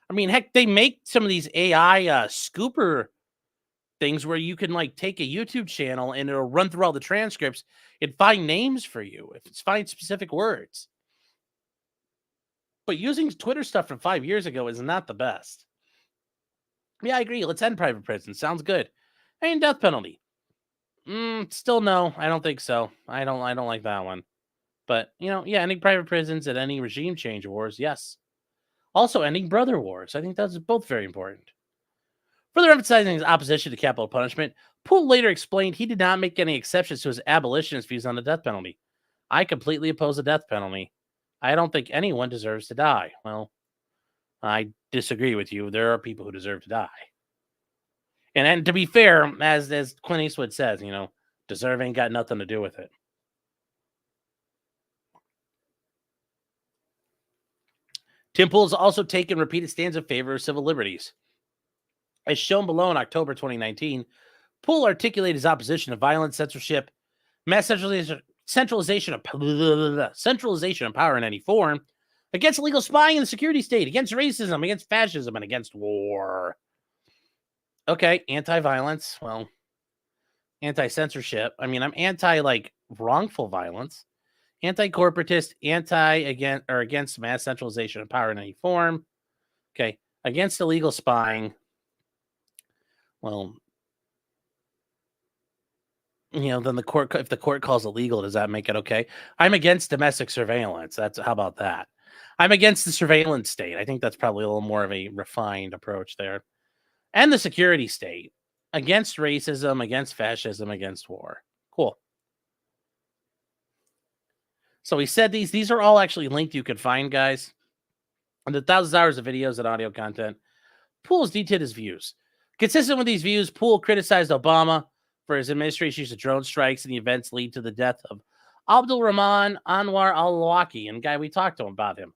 I mean, heck, they make some of these AI scooper things where you can like take a YouTube channel and it'll run through all the transcripts and find names for you if it's find specific words. But using Twitter stuff from 5 years ago is not the best. Yeah, I agree. Let's end private prison. Sounds good. And death penalty. Still no. I don't think so. I don't like that one. But, ending private prisons and ending regime change wars, yes. Also ending brother wars. I think that's both very important. Further emphasizing his opposition to capital punishment, Poole later explained he did not make any exceptions to his abolitionist views on the death penalty. I completely oppose the death penalty. I don't think anyone deserves to die. Well, I disagree with you. There are people who deserve to die. And to be fair, as Clint Eastwood says, deserve ain't got nothing to do with it. Tim Poole has also taken repeated stands in favor of civil liberties. As shown below in October 2019, Poole articulated his opposition to violence, censorship, mass centralization of power in any form, against illegal spying in the security state, against racism, against fascism, and against war. Okay, anti-violence, well, anti-censorship. I mean, I'm wrongful violence, anti-corporatist, against mass centralization of power in any form. Okay, against illegal spying. Well, then the court, if the court calls it legal, does that make it okay? I'm against domestic surveillance. How about that? I'm against the surveillance state. I think that's probably a little more of a refined approach there. And the security state. Against racism, against fascism, against war. Cool. So he said these are all actually linked. You can find, guys. And the thousands of hours of videos and audio content. Poole's detailed his views. Consistent with these views, Poole criticized Obama for his administration's use of drone strikes, and the events lead to the death of Abdul Rahman Anwar al-Awlaki, and guy we talked to him about him.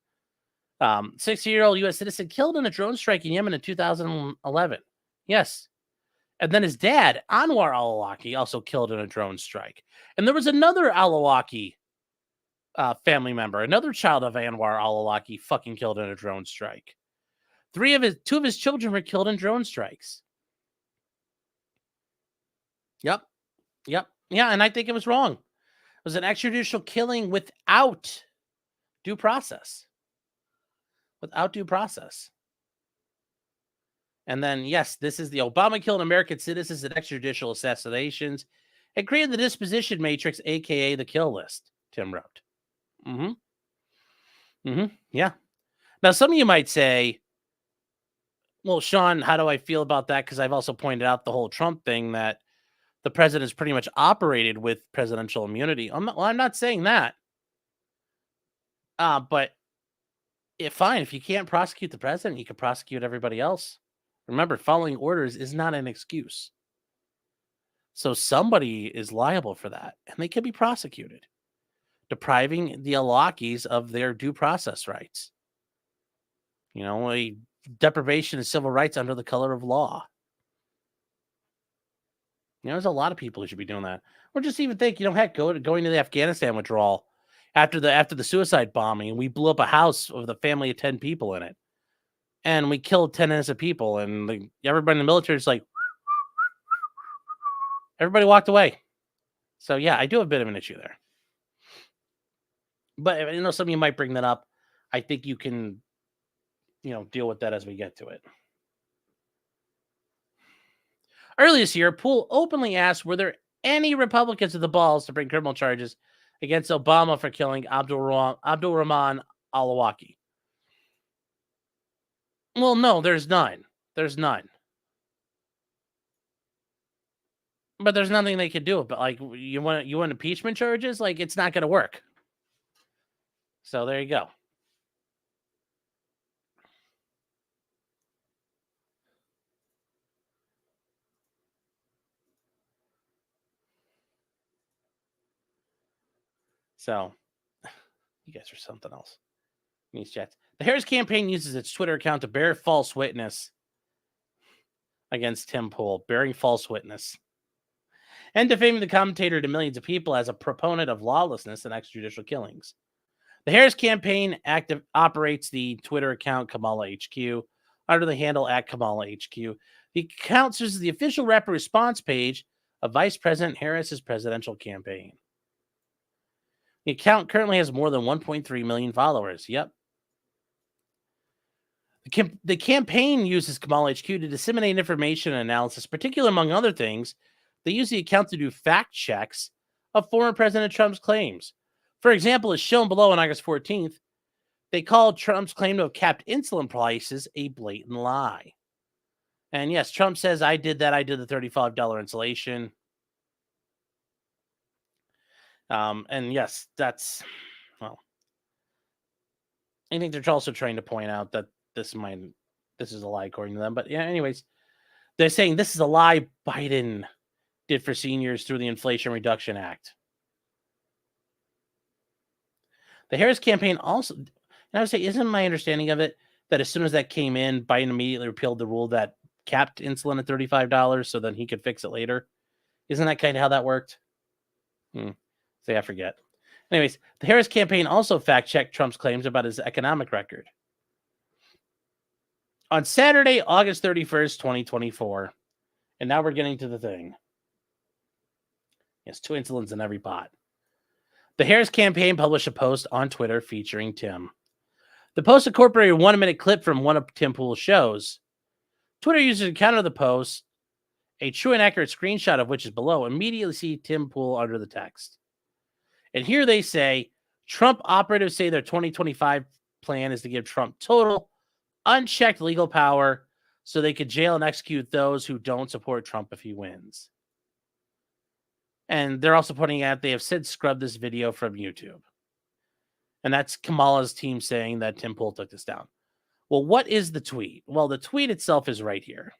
60-year-old U.S. citizen killed in a drone strike in Yemen in 2011. Yes. And then his dad, Anwar al-Awlaki, also killed in a drone strike. And there was another al-Awlaki family member, another child of Anwar al-Awlaki, fucking killed in a drone strike. Two of his children were killed in drone strikes. Yep. Yeah, and I think it was wrong. It was an extrajudicial killing without due process. And then, yes, this is the Obama killing American citizens and extrajudicial assassinations and created the disposition matrix, a.k.a. the kill list, Tim wrote. Yeah. Now, some of you might say, well, Sean, how do I feel about that? Because I've also pointed out the whole Trump thing that the president's pretty much operated with presidential immunity. I'm not saying that. But fine, if you can't prosecute the president, you can prosecute everybody else. Remember, following orders is not an excuse. So somebody is liable for that, and they can be prosecuted, depriving the Awlakis of their due process rights. A deprivation of civil rights under the color of law. There's a lot of people who should be doing that. Or just even think, heck, going to the Afghanistan withdrawal after the suicide bombing, and we blew up a house with a family of 10 people in it. And we killed 10 innocent people, and everybody in the military is like, everybody walked away. So, yeah, I do have a bit of an issue there. But, some of you might bring that up. I think you can, deal with that as we get to it. Earlier this year, Poole openly asked, were there any Republicans with the balls to bring criminal charges against Obama for killing Abdul Rahman al-Awlaki? Well, no, there's none. But there's nothing they could do. But you want impeachment charges? It's not going to work. So there you go. So you guys are something else. These chats. The Harris campaign uses its Twitter account to bear false witness against Tim Poole, bearing false witness, and defaming the commentator to millions of people as a proponent of lawlessness and extrajudicial killings. The Harris campaign operates the Twitter account Kamala HQ under the handle @KamalaHQ. The account serves as the official rapid response page of Vice President Harris's presidential campaign. The account currently has more than 1.3 million followers. Yep. The campaign uses Kamala HQ to disseminate information and analysis, particularly among other things. They use the account to do fact checks of former President Trump's claims. For example, as shown below on August 14th, they called Trump's claim to have capped insulin prices a blatant lie. And yes, Trump says, I did that. I did the $35 insulation. And yes, that's, well, I think they're also trying to point out that this is a lie according to them. But yeah, anyways, they're saying this is a lie Biden did for seniors through the Inflation Reduction Act. The Harris campaign also, and I would say, isn't my understanding of it that as soon as that came in, Biden immediately repealed the rule that capped insulin at $35 so then he could fix it later? Isn't that kind of how that worked? Say I forget. Anyways, the Harris campaign also fact-checked Trump's claims about his economic record. On Saturday, August 31st, 2024, and now we're getting to the thing. Yes, 2 insulins in every pot. The Harris campaign published a post on Twitter featuring Tim. The post incorporated a 1-minute clip from one of Tim Pool's shows. Twitter users encounter the post, a true and accurate screenshot of which is below. Immediately see Tim Pool under the text. And here they say, Trump operatives say their 2025 plan is to give Trump total, unchecked legal power so they could jail and execute those who don't support Trump if he wins. And they're also pointing out they have since scrubbed this video from YouTube. And that's Kamala's team saying that Tim Pool took this down. Well, what is the tweet? Well, the tweet itself is right here.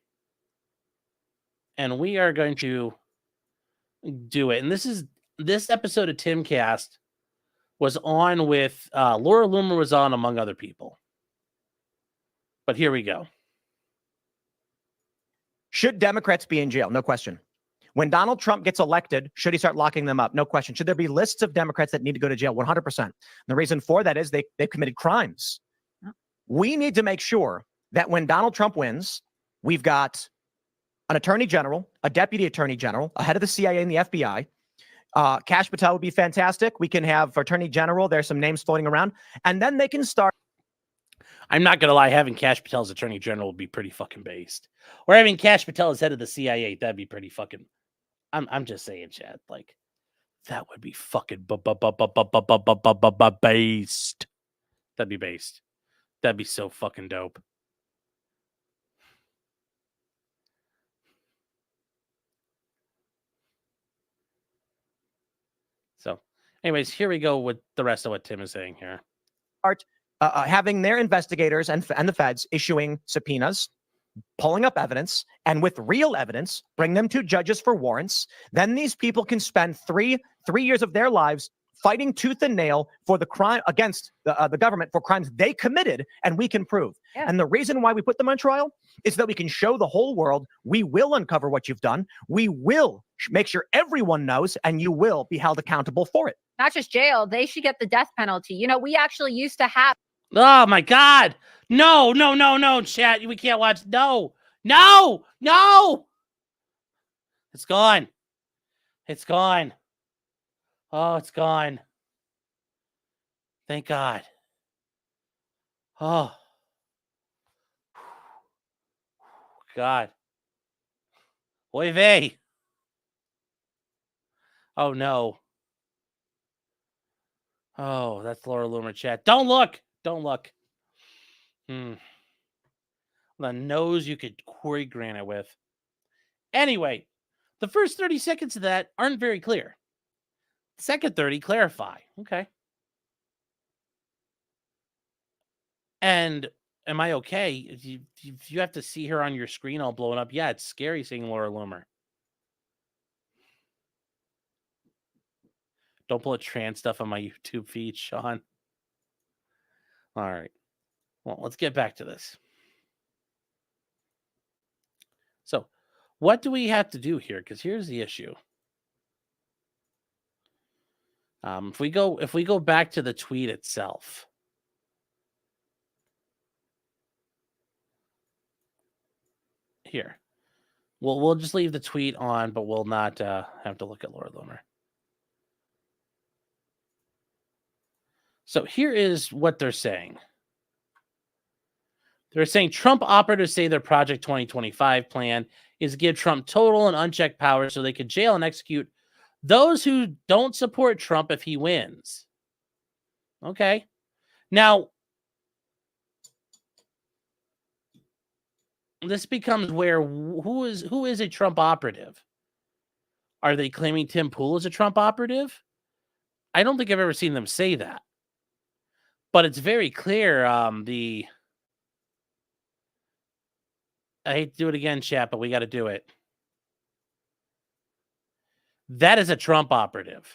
And we are going to do it. And this episode of Timcast was on with Laura Loomer was on, among other people. But here we go. Should Democrats be in jail? No question. When Donald Trump gets elected, should he start locking them up? No question. Should there be lists of Democrats that need to go to jail? 100%. The reason for that is they've committed crimes. We need to make sure that when Donald Trump wins, we've got an attorney general, a deputy attorney general, a head of the CIA and the FBI. Kash Patel would be fantastic. We can have attorney general. There's some names floating around. And then they can start. I'm not going to lie. Having Kash Patel as attorney general would be pretty fucking based. Or having Kash Patel as head of the CIA, that'd be pretty fucking... I'm just saying, Chad. Like, that would be fucking based. That'd be based. That'd be so fucking dope. So, anyways, here we go with the rest of what Tim is saying here. Having their investigators and the feds issuing subpoenas, pulling up evidence, and with real evidence, bring them to judges for warrants. Then these people can spend three years of their lives fighting tooth and nail for the crime against the government for crimes they committed, and we can prove. Yeah. And the reason why we put them on trial is that we can show the whole world we will uncover what you've done. We will make sure everyone knows, and you will be held accountable for it. Not just jail, they should get the death penalty. You know, we actually used to have. Oh my God. No, chat. We can't watch. No. It's gone. It's gone. Oh, it's gone. Thank God. Oh. God. Oy vey. Oh, no. Oh, that's Laura Loomer chat. Don't look. The nose you could quarry granite with. Anyway, the first 30 seconds of that aren't very clear. The second 30 clarify. Okay. And am I okay? If you have to see her on your screen all blown up, yeah, it's scary seeing Laura Loomer. Don't pull a trans stuff on my YouTube feed, Sean. All right. Well, let's get back to this. So, what do we have to do here? Because here's the issue. If we go back to the tweet itself. Here. We'll just leave the tweet on, but we'll not have to look at Laura Loomer. So here is what they're saying. They're saying Trump operatives say their Project 2025 plan is to give Trump total and unchecked power so they could jail and execute those who don't support Trump if he wins. Okay. Now, this becomes where who is a Trump operative? Are they claiming Tim Pool is a Trump operative? I don't think I've ever seen them say that. But it's very clear. I hate to do it again, chat, but we got to do it. That is a Trump operative.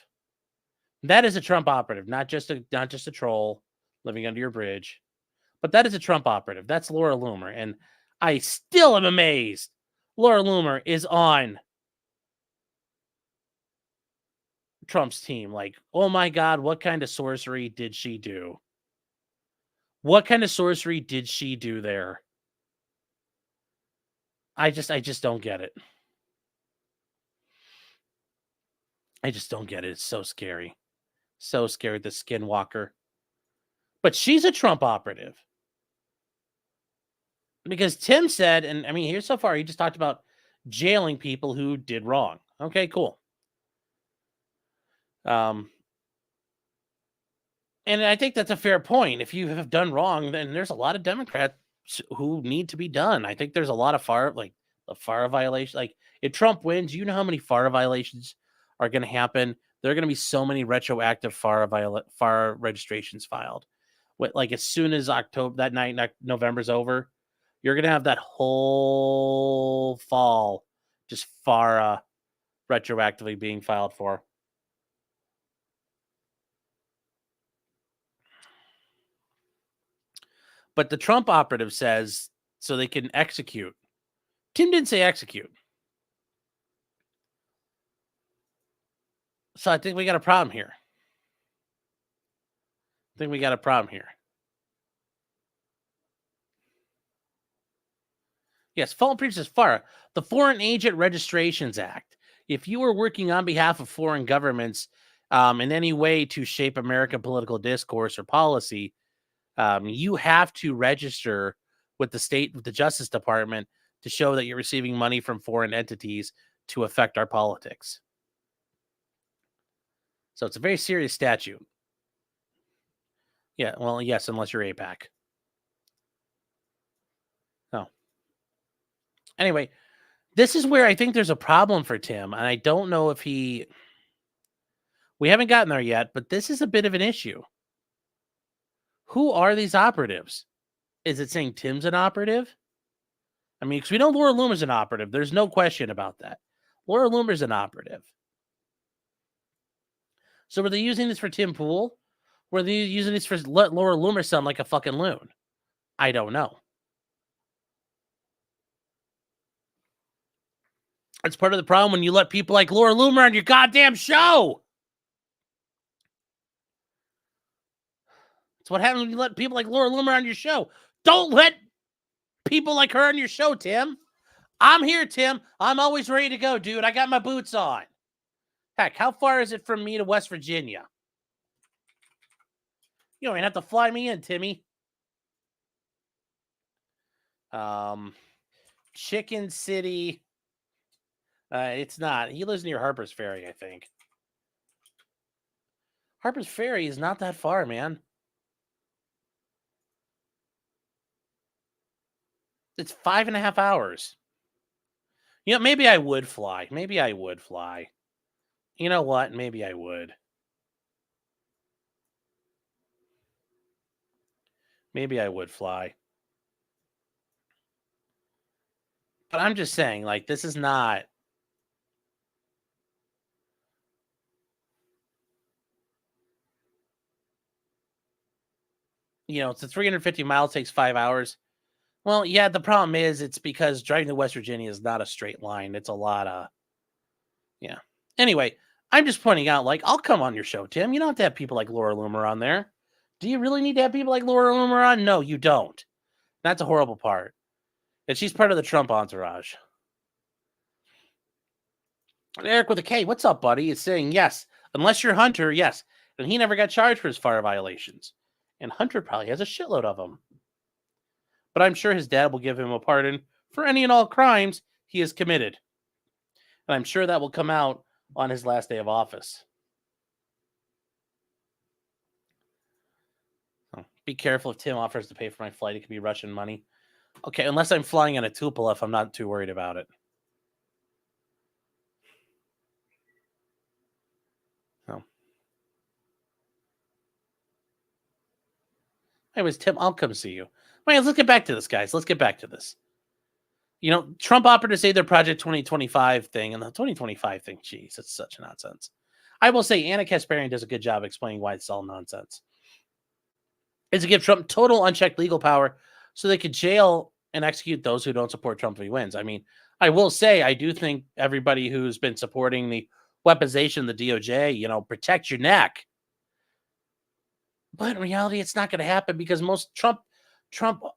That is a Trump operative, not just a troll living under your bridge, but that is a Trump operative. That's Laura Loomer, and I still am amazed. Laura Loomer is on Trump's team. Like, oh my God, what kind of sorcery did she do? What kind of sorcery did she do there? I just don't get it. I just don't get it. It's so scary. So scary, the skinwalker. But she's a Trump operative. Because Tim said, and I mean, here so far, he just talked about jailing people who did wrong. Okay, cool. And I think that's a fair point. If you have done wrong, then there's a lot of Democrats who need to be done. I think there's a lot of FARA violations. Like, if Trump wins, you know how many FARA violations are going to happen. There are going to be so many retroactive FARA registrations filed. Like, as soon as November's over, you're going to have that whole fall just FARA retroactively being filed for. But the Trump operative says so they can execute. Tim didn't say execute. So I think we got a problem here. Yes, Fallen Preacher says FARA, the Foreign Agent Registrations Act. If you are working on behalf of foreign governments in any way to shape American political discourse or policy, you have to register with the Justice Department to show that you're receiving money from foreign entities to affect our politics. So it's a very serious statute. Yeah, well, yes, unless you're AIPAC. No. Anyway, this is where I think there's a problem for Tim, and I don't know if we haven't gotten there yet, but this is a bit of an issue. Who are these operatives? Is it saying Tim's an operative? I mean, because we know Laura Loomer's an operative. There's no question about that. Laura Loomer's an operative. So were they using this for Tim Pool? Were they using this for let Laura Loomer sound like a fucking loon? I don't know. It's part of the problem when you let people like Laura Loomer on your goddamn show. It's what happens when you let people like Laura Loomer on your show. Don't let people like her on your show, Tim. I'm here, Tim. I'm always ready to go, dude. I got my boots on. Heck, how far is it from me to West Virginia? You don't even have to fly me in, Timmy. Chicken City. It's not. He lives near Harper's Ferry, I think. Harper's Ferry is not that far, man. It's 5.5 hours. You know, maybe I would fly. You know what? Maybe I would. Fly. But I'm just saying, like, this is not... You know, it's a 350 miles, takes 5 hours. Well, yeah, the problem is it's because driving to West Virginia is not a straight line. It's a lot of... Yeah. Anyway, I'm just pointing out, like, I'll come on your show, Tim. You don't have to have people like Laura Loomer on there. Do you really need to have people like Laura Loomer on? No, you don't. That's a horrible part. And she's part of the Trump entourage. And Eric with a K, what's up, buddy? Is saying, yes, unless you're Hunter, yes. And he never got charged for his FARA violations. And Hunter probably has a shitload of them. But I'm sure his dad will give him a pardon for any and all crimes he has committed. And I'm sure that will come out on his last day of office. So be careful if Tim offers to pay for my flight. It could be Russian money. Okay, unless I'm flying in a Tupolev, I'm not too worried about it. No. Anyways, Tim, I'll come see you. Wait, let's get back to this, guys. Let's get back to this. You know, Trump offered to say their Project 2025 thing, and the 2025 thing, geez, it's such nonsense. I will say Anna Kasparian does a good job explaining why it's all nonsense. It's to give Trump total unchecked legal power so they could jail and execute those who don't support Trump if he wins. I mean, I will say, I do think everybody who's been supporting the weaponization of the DOJ, you know, protect your neck. But in reality, it's not going to happen because most Trump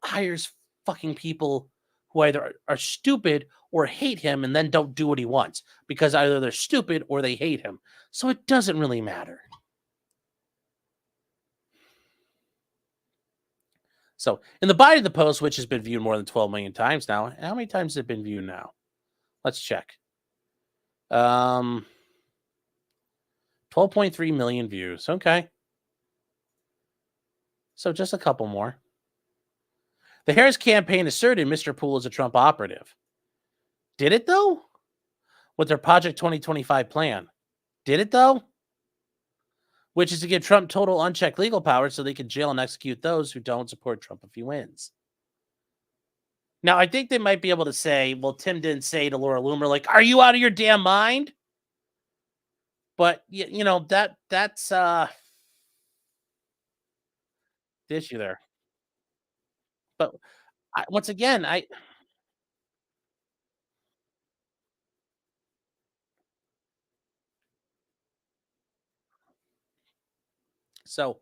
hires fucking people who either are stupid or hate him and then don't do what he wants because either they're stupid or they hate him. So it doesn't really matter. So in the body of the post, which has been viewed more than 12 million times now, how many times has it been viewed now? Let's check. 12.3 million views. Okay. So just a couple more. The Harris campaign asserted Mr. Poole is a Trump operative. Did it, though? With their Project 2025 plan. Did it, though? Which is to give Trump total unchecked legal power so they can jail and execute those who don't support Trump if he wins. Now, I think they might be able to say, well, Tim didn't say to Laura Loomer, like, are you out of your damn mind? But, you know, that's the issue there. But once again, so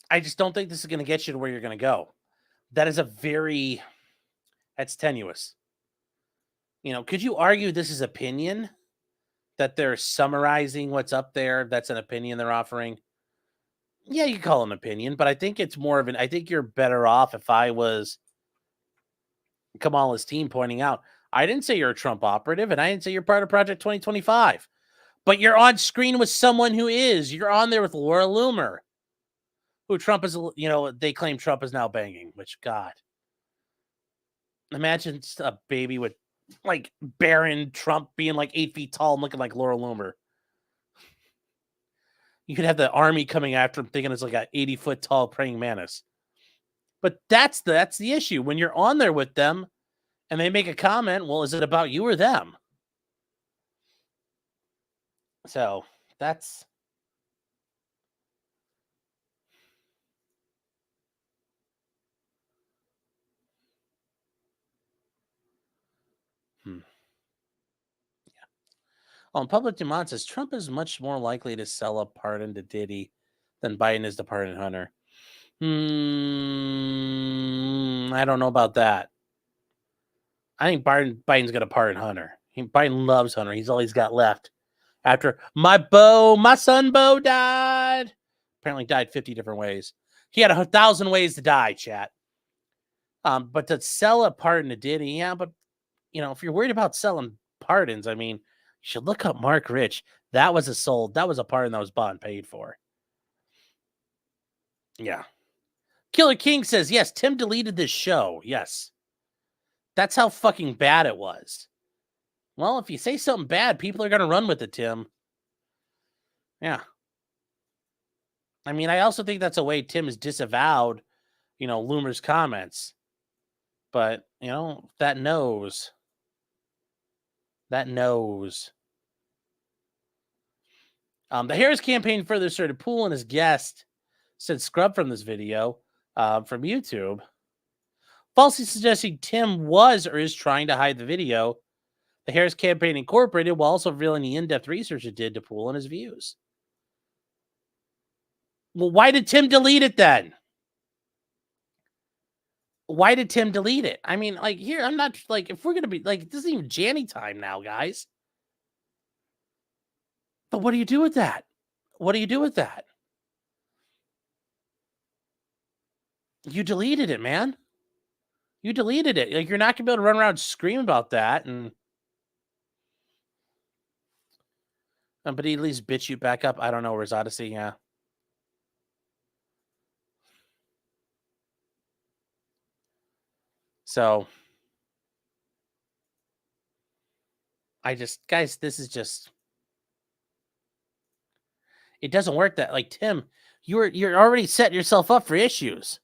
I just don't think this is going to get you to where you're going to go. That is that's tenuous. You know, could you argue this is opinion? That they're summarizing what's up there? That's an opinion they're offering? Yeah, you call it an opinion, but I think it's more of I think you're better off if I was Kamala's team pointing out, I didn't say you're a Trump operative, and I didn't say you're part of Project 2025. But you're on screen with someone who is. You're on there with Laura Loomer, who Trump is, you know, they claim Trump is now banging, which, God. Imagine a baby with, like, barren Trump being, like, 8 feet tall and looking like Laura Loomer. You could have the army coming after him thinking it's like an 80-foot tall praying mantis. But that's the issue. When you're on there with them and they make a comment, well, is it about you or them? So that's yeah. On public demand says Trump is much more likely to sell a pardon to Diddy than Biden is to pardon Hunter. I don't know about that. I think Biden's going to pardon Hunter. Biden loves Hunter. He's all he's got left. After my son Bo died. Apparently died 50 different ways. He had 1,000 ways to die, chat. But to sell a pardon to Diddy, yeah, but, you know, if you're worried about selling pardons, I mean, you should look up Mark Rich. That was a pardon that was bought and paid for. Yeah. Killer King says, yes, Tim deleted this show. Yes. That's how fucking bad it was. Well, if you say something bad, people are going to run with it, Tim. Yeah. I mean, I also think that's a way Tim has disavowed, you know, Loomer's comments. But, you know, that knows. The Harris campaign further asserted Poole and his guest said scrub from this video from YouTube, falsely suggesting Tim was or is trying to hide the video. The Harris campaign incorporated while also revealing the in-depth research it did to Poole and his views. Well, why did Tim delete it then? Why did Tim delete it? I mean, like, here, I'm not, like, if we're going to be, like, this isn't even Janny time now, guys. But what do you do with that? What do you do with that? You deleted it, man. You deleted it. Like, you're not going to be able to run around and scream about that. But he at least bitch you back up. I don't know. Where's Odyssey? Yeah. So guys, this is just, it doesn't work that, like, Tim, you're already setting yourself up for issues.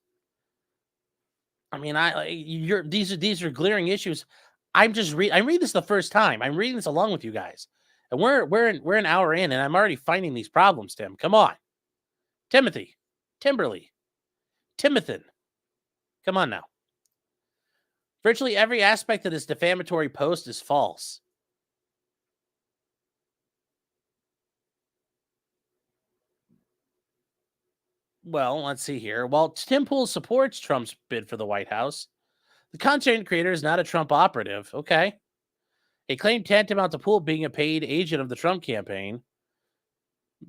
I mean, these are glaring issues. I'm reading this the first time. I'm reading this along with you guys. And we're an hour in and I'm already finding these problems, Tim. Come on. Timothy, Timberly, Timothy. Come on now. Virtually every aspect of this defamatory post is false. Well, let's see here. While Tim Pool supports Trump's bid for the White House, the content creator is not a Trump operative. Okay. A claim tantamount to Pool being a paid agent of the Trump campaign.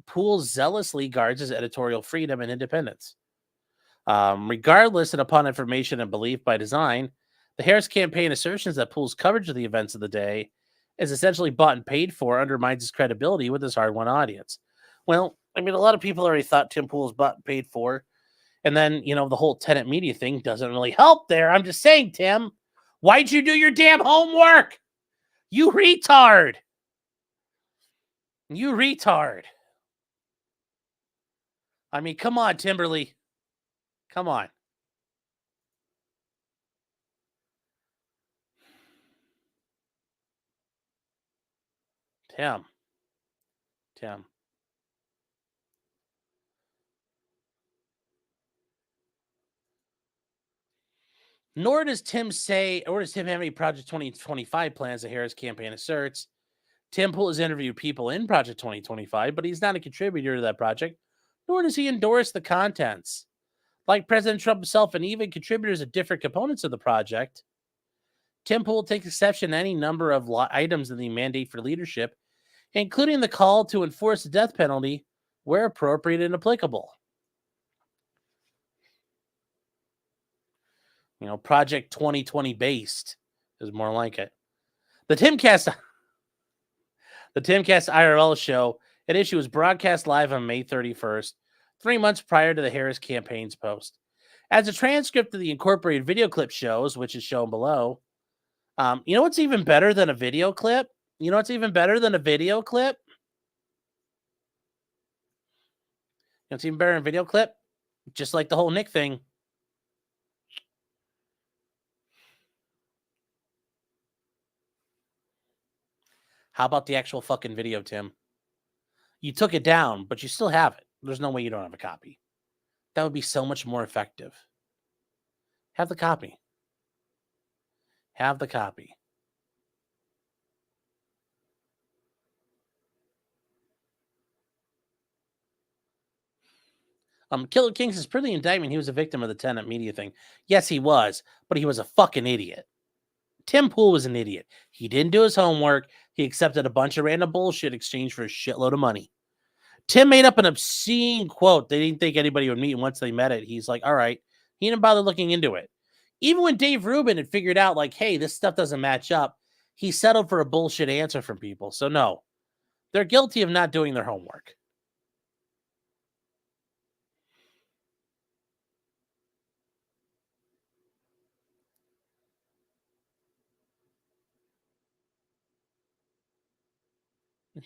Pool zealously guards his editorial freedom and independence. Regardless and upon information and belief by design, the Harris campaign assertions that Pool's coverage of the events of the day is essentially bought and paid for undermines his credibility with his hard-won audience. Well, I mean, a lot of people already thought Tim Pool was bought and paid for. And then, the whole tenant media thing doesn't really help there. I'm just saying, Tim, why'd you do your damn homework? You retard. You retard. I mean, come on, Timberly. Come on. Tim. Nor does Tim have any Project 2025 plans, the Harris campaign asserts. Tim Pool has interviewed people in Project 2025, but he's not a contributor to that project, nor does he endorse the contents. Like President Trump himself and even contributors of different components of the project, Tim Pool takes exception to any number of items in the mandate for leadership, including the call to enforce the death penalty where appropriate and applicable. Project 2020 based is more like it. The Timcast IRL show at issue was broadcast live on May 31st, 3 months prior to the Harris campaign's post. As a transcript of the incorporated video clip shows, which is shown below, what's even better than a video clip? What's even better than a video clip? It's even better than a video clip? Just like the whole Nick thing. How about the actual fucking video, Tim? You took it down, but you still have it. There's no way you don't have a copy. That would be so much more effective. Have the copy. Have the copy. Killer King says, per the indictment, he was a victim of the tenant media thing. Yes, he was, but he was a fucking idiot. Tim Pool was an idiot. He didn't do his homework. He accepted a bunch of random bullshit in exchange for a shitload of money. Tim made up an obscene quote they didn't think anybody would meet, and once they met it, he's like, all right. He didn't bother looking into it. Even when Dave Rubin had figured out, like, hey, this stuff doesn't match up, he settled for a bullshit answer from people. So no, they're guilty of not doing their homework.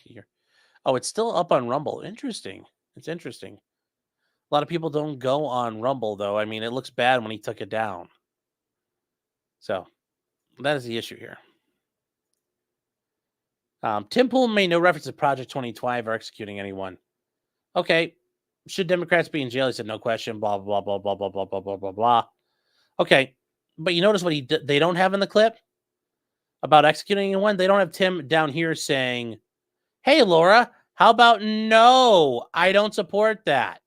Here. Oh, it's still up on Rumble. Interesting. It's interesting. A lot of people don't go on Rumble, though. I mean, it looks bad when he took it down. So that is the issue here. Tim Pool made no reference to Project 2025 or executing anyone. Okay. Should Democrats be in jail? He said, no question. Blah, blah, blah, blah, blah, blah, blah, blah, blah, blah. Okay. But you notice what they don't have in the clip about executing anyone? They don't have Tim down here saying, hey, Laura, how about no? I don't support that.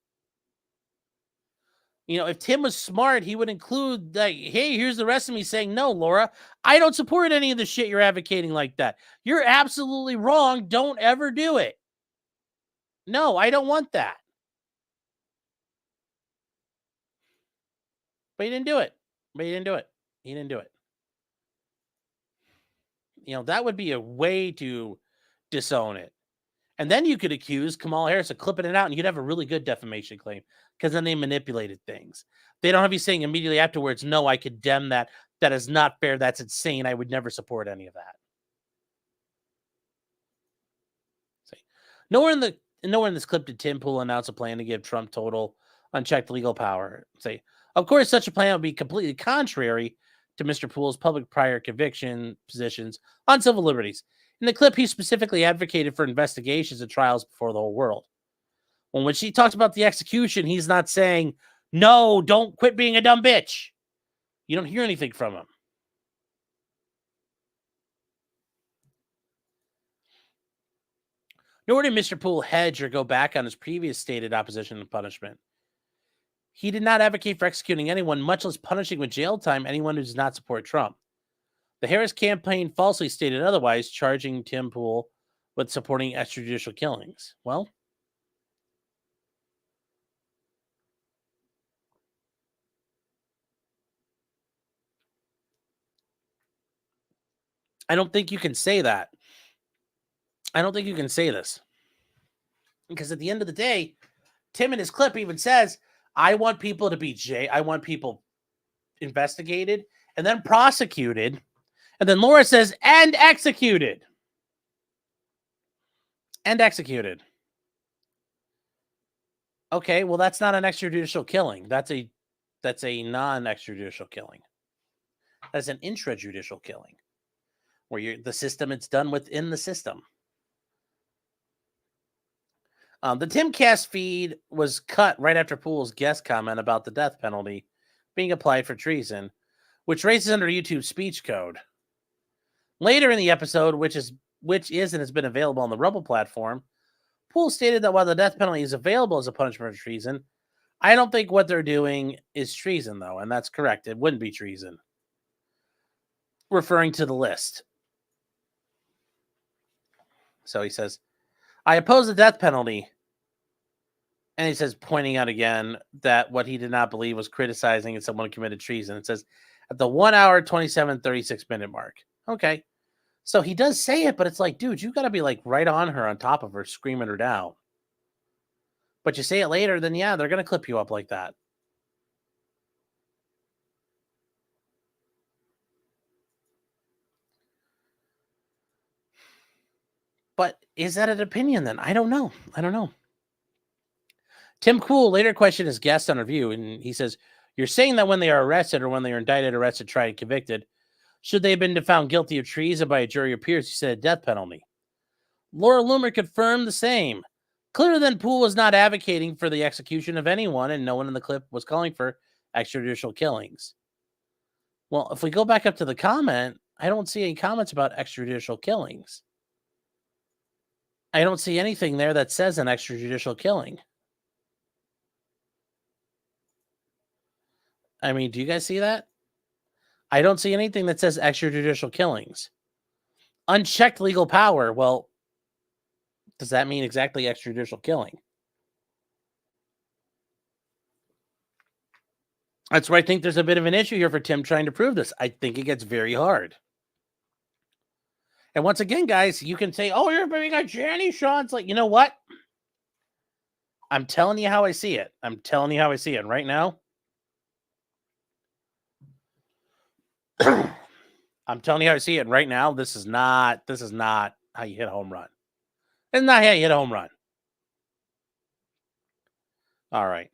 If Tim was smart, he would include, like, hey, here's the rest of me saying, no, Laura, I don't support any of the shit you're advocating like that. You're absolutely wrong. Don't ever do it. No, I don't want that. But he didn't do it. He didn't do it. That would be a way to disown it. And then you could accuse Kamala Harris of clipping it out and you'd have a really good defamation claim because then they manipulated things. They don't have you saying immediately afterwards, no, I condemn that. That is not fair. That's insane. I would never support any of that. See. Nowhere in this clip did Tim Pool announce a plan to give Trump total unchecked legal power. Say, of course, such a plan would be completely contrary to Mr. Pool's public prior conviction positions on civil liberties. In the clip, he specifically advocated for investigations and trials before the whole world. When she talks about the execution, he's not saying, no, don't quit being a dumb bitch. You don't hear anything from him. Nor did Mr. Poole hedge or go back on his previous stated opposition to punishment. He did not advocate for executing anyone, much less punishing with jail time anyone who does not support Trump. The Harris campaign falsely stated otherwise, charging Tim Pool with supporting extrajudicial killings. Well, I don't think you can say that. I don't think you can say this. Because at the end of the day, Tim in his clip even says, I want people to be I want people investigated and then prosecuted. And then Laura says, and executed. And executed. Okay, well, that's not an extrajudicial killing. That's a non-extrajudicial killing. That's an intrajudicial killing. Where the system, it's done within the system. The Timcast feed was cut right after Poole's guest comment about the death penalty being applied for treason, which raises under YouTube's speech code. Later in the episode, which is and has been available on the Rumble platform, Poole stated that while the death penalty is available as a punishment for treason, I don't think what they're doing is treason, though, and that's correct. It wouldn't be treason. Referring to the list. So he says, I oppose the death penalty. And he says, pointing out again that what he did not believe was criticizing someone who committed treason. It says, at the 1 hour, 27, 36 minute mark. Okay. So he does say it, but it's like, dude, you got to be like right on her, on top of her, screaming her down. But you say it later, then yeah, they're going to clip you up like that. But is that an opinion then? I don't know. Tim Pool later questioned his guest on review, and he says, you're saying that when they are arrested or when they are indicted, arrested, tried, and convicted, should they have been found guilty of treason by a jury or peers, he said a death penalty. Laura Loomer confirmed the same. Clearly then Poole was not advocating for the execution of anyone, and no one in the clip was calling for extrajudicial killings. Well, if we go back up to the comment, I don't see any comments about extrajudicial killings. I don't see anything there that says an extrajudicial killing. I mean, do you guys see that? I don't see anything that says extrajudicial killings. Unchecked legal power. Well, does that mean exactly extrajudicial killing? That's where I think there's a bit of an issue here for Tim trying to prove this. I think it gets very hard. And once again, guys, you can say, oh, you're being a Janny Shaw. It's like, you know what? I'm telling you how I see it. Right now, I'm telling you how I see it right now. This is not how you hit a home run. It's not how you hit a home run. All right.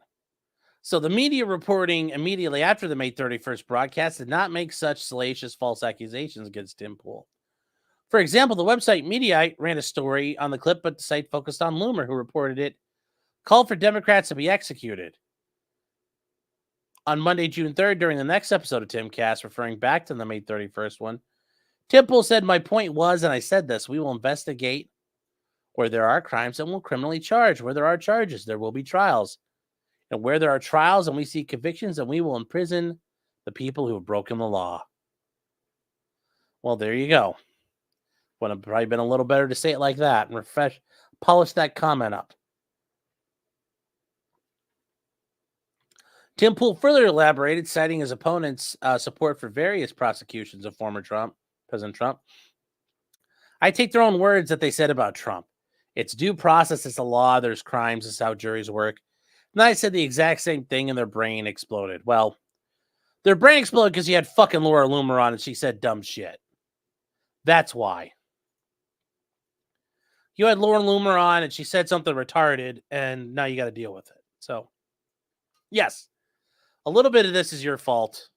So the media reporting immediately after the May 31st broadcast did not make such salacious false accusations against Tim Pool. For example, the website Mediaite ran a story on the clip, but the site focused on Loomer, who reported it, called for Democrats to be executed. On Monday, June 3rd, during the next episode of Timcast, referring back to the May 31st one, Tim Pool said, my point was, and I said this, we will investigate where there are crimes and will criminally charge. Where there are charges, there will be trials. And where there are trials and we see convictions, then we will imprison the people who have broken the law. Well, there you go. Would have probably been a little better to say it like that and polish that comment up. Tim Pool further elaborated, citing his opponent's support for various prosecutions of former President Trump. I take their own words that they said about Trump. It's due process, it's the law, there's crimes, it's how juries work. And I said the exact same thing and their brain exploded. Well, Their brain exploded because you had fucking Laura Loomer on and she said dumb shit. That's why. You had Laura Loomer on and she said something retarded, and now you got to deal with it. So, yes, a little bit of this is your fault.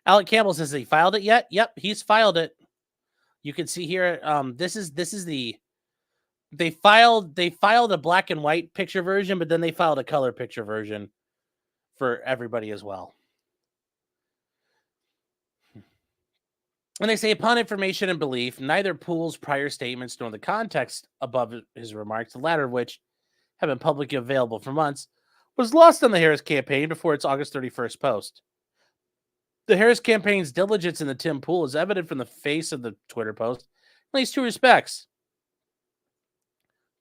Alec Campbell says, he filed it yet? Yep, he's filed it. You can see here, this is the they filed a black and white picture version, but then they filed a color picture version for everybody as well. And they say, upon information and belief, neither Poole's prior statements nor the context above his remarks, the latter of which have been publicly available for months, was lost on the Harris campaign before its August 31st post. The Harris campaign's diligence in the Tim Pool is evident from the face of the Twitter post in at least two respects.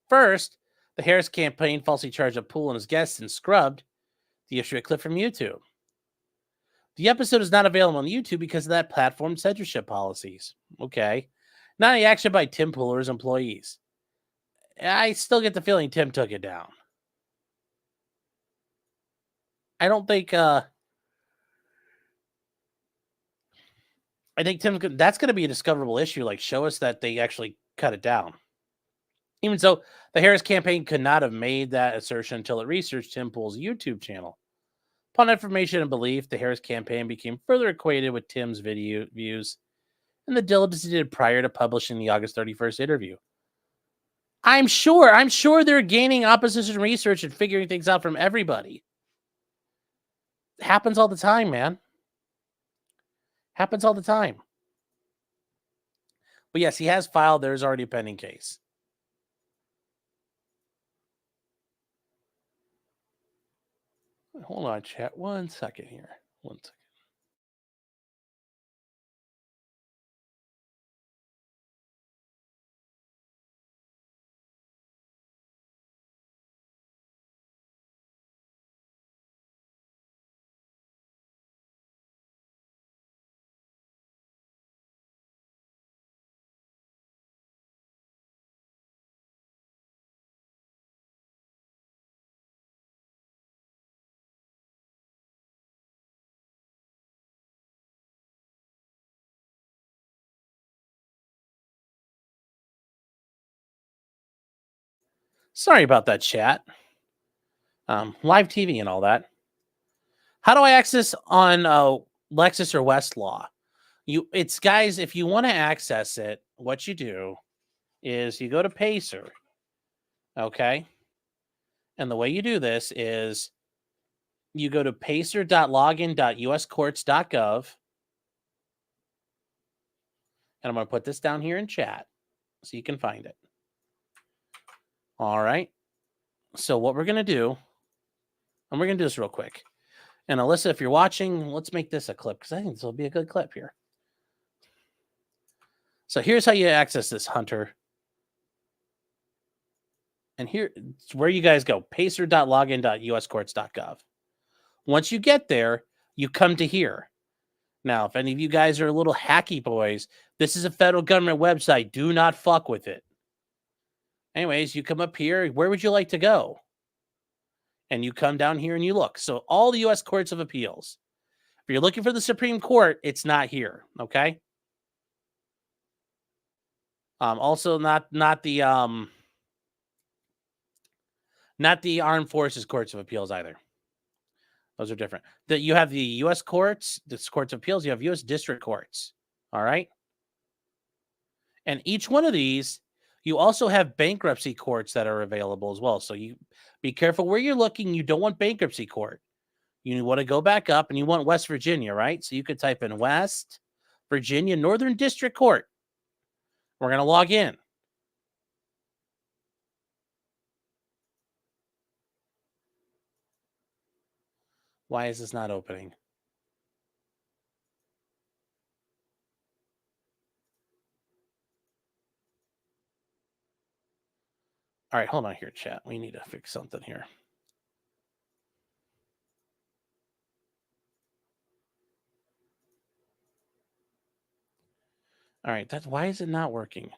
First, the Harris campaign falsely charged up Poole and his guests and scrubbed the issue a clip from YouTube. The episode is not available on YouTube because of that platform's censorship policies. Okay. Not any action by Tim Pool or his employees. I still get the feeling Tim took it down. I don't think, I think that's going to be a discoverable issue. Like, show us that they actually cut it down. Even so, the Harris campaign could not have made that assertion until it researched Tim Pool's YouTube channel. Upon information and belief, the Harris campaign became further acquainted with Tim's video views and the diligence he did prior to publishing the August 31st interview. I'm sure they're gaining opposition research and figuring things out from everybody. It happens all the time, man. Happens all the time. But yes, he has filed. There's already a pending case. Hold on, chat. 1 second here. 1 second. Sorry about that, chat. Live TV and all that. How do I access on Lexis or Westlaw? It's guys, if you want to access it, what you do is you go to Pacer, okay? And the way you do this is you go to pacer.login.uscourts.gov. And I'm going to put this down here in chat so you can find it. All right. So what we're going to do, and we're going to do this real quick. And Alyssa, if you're watching, let's make this a clip because I think this will be a good clip here. So here's how you access this, Hunter. And here's where you guys go, pacer.login.uscourts.gov. Once you get there, you come to here. Now, if any of you guys are a little hacky boys, this is a federal government website. Do not fuck with it. Anyways, you come up here. Where would you like to go? And you come down here and you look. So all the U.S. courts of appeals. If you're looking for the Supreme Court, it's not here. Okay. Also not the Armed Forces Courts of Appeals either. Those are different. That you have the U.S. courts, the courts of appeals. You have U.S. district courts. All right. And each one of these, you also have bankruptcy courts that are available as well. So you be careful where you're looking. You don't want bankruptcy court. You want to go back up and you want West Virginia, right? So you could type in West Virginia Northern District Court. We're going to log in. Why is this not opening? All right, hold on here, chat. We need to fix something here. All right, why is it not working?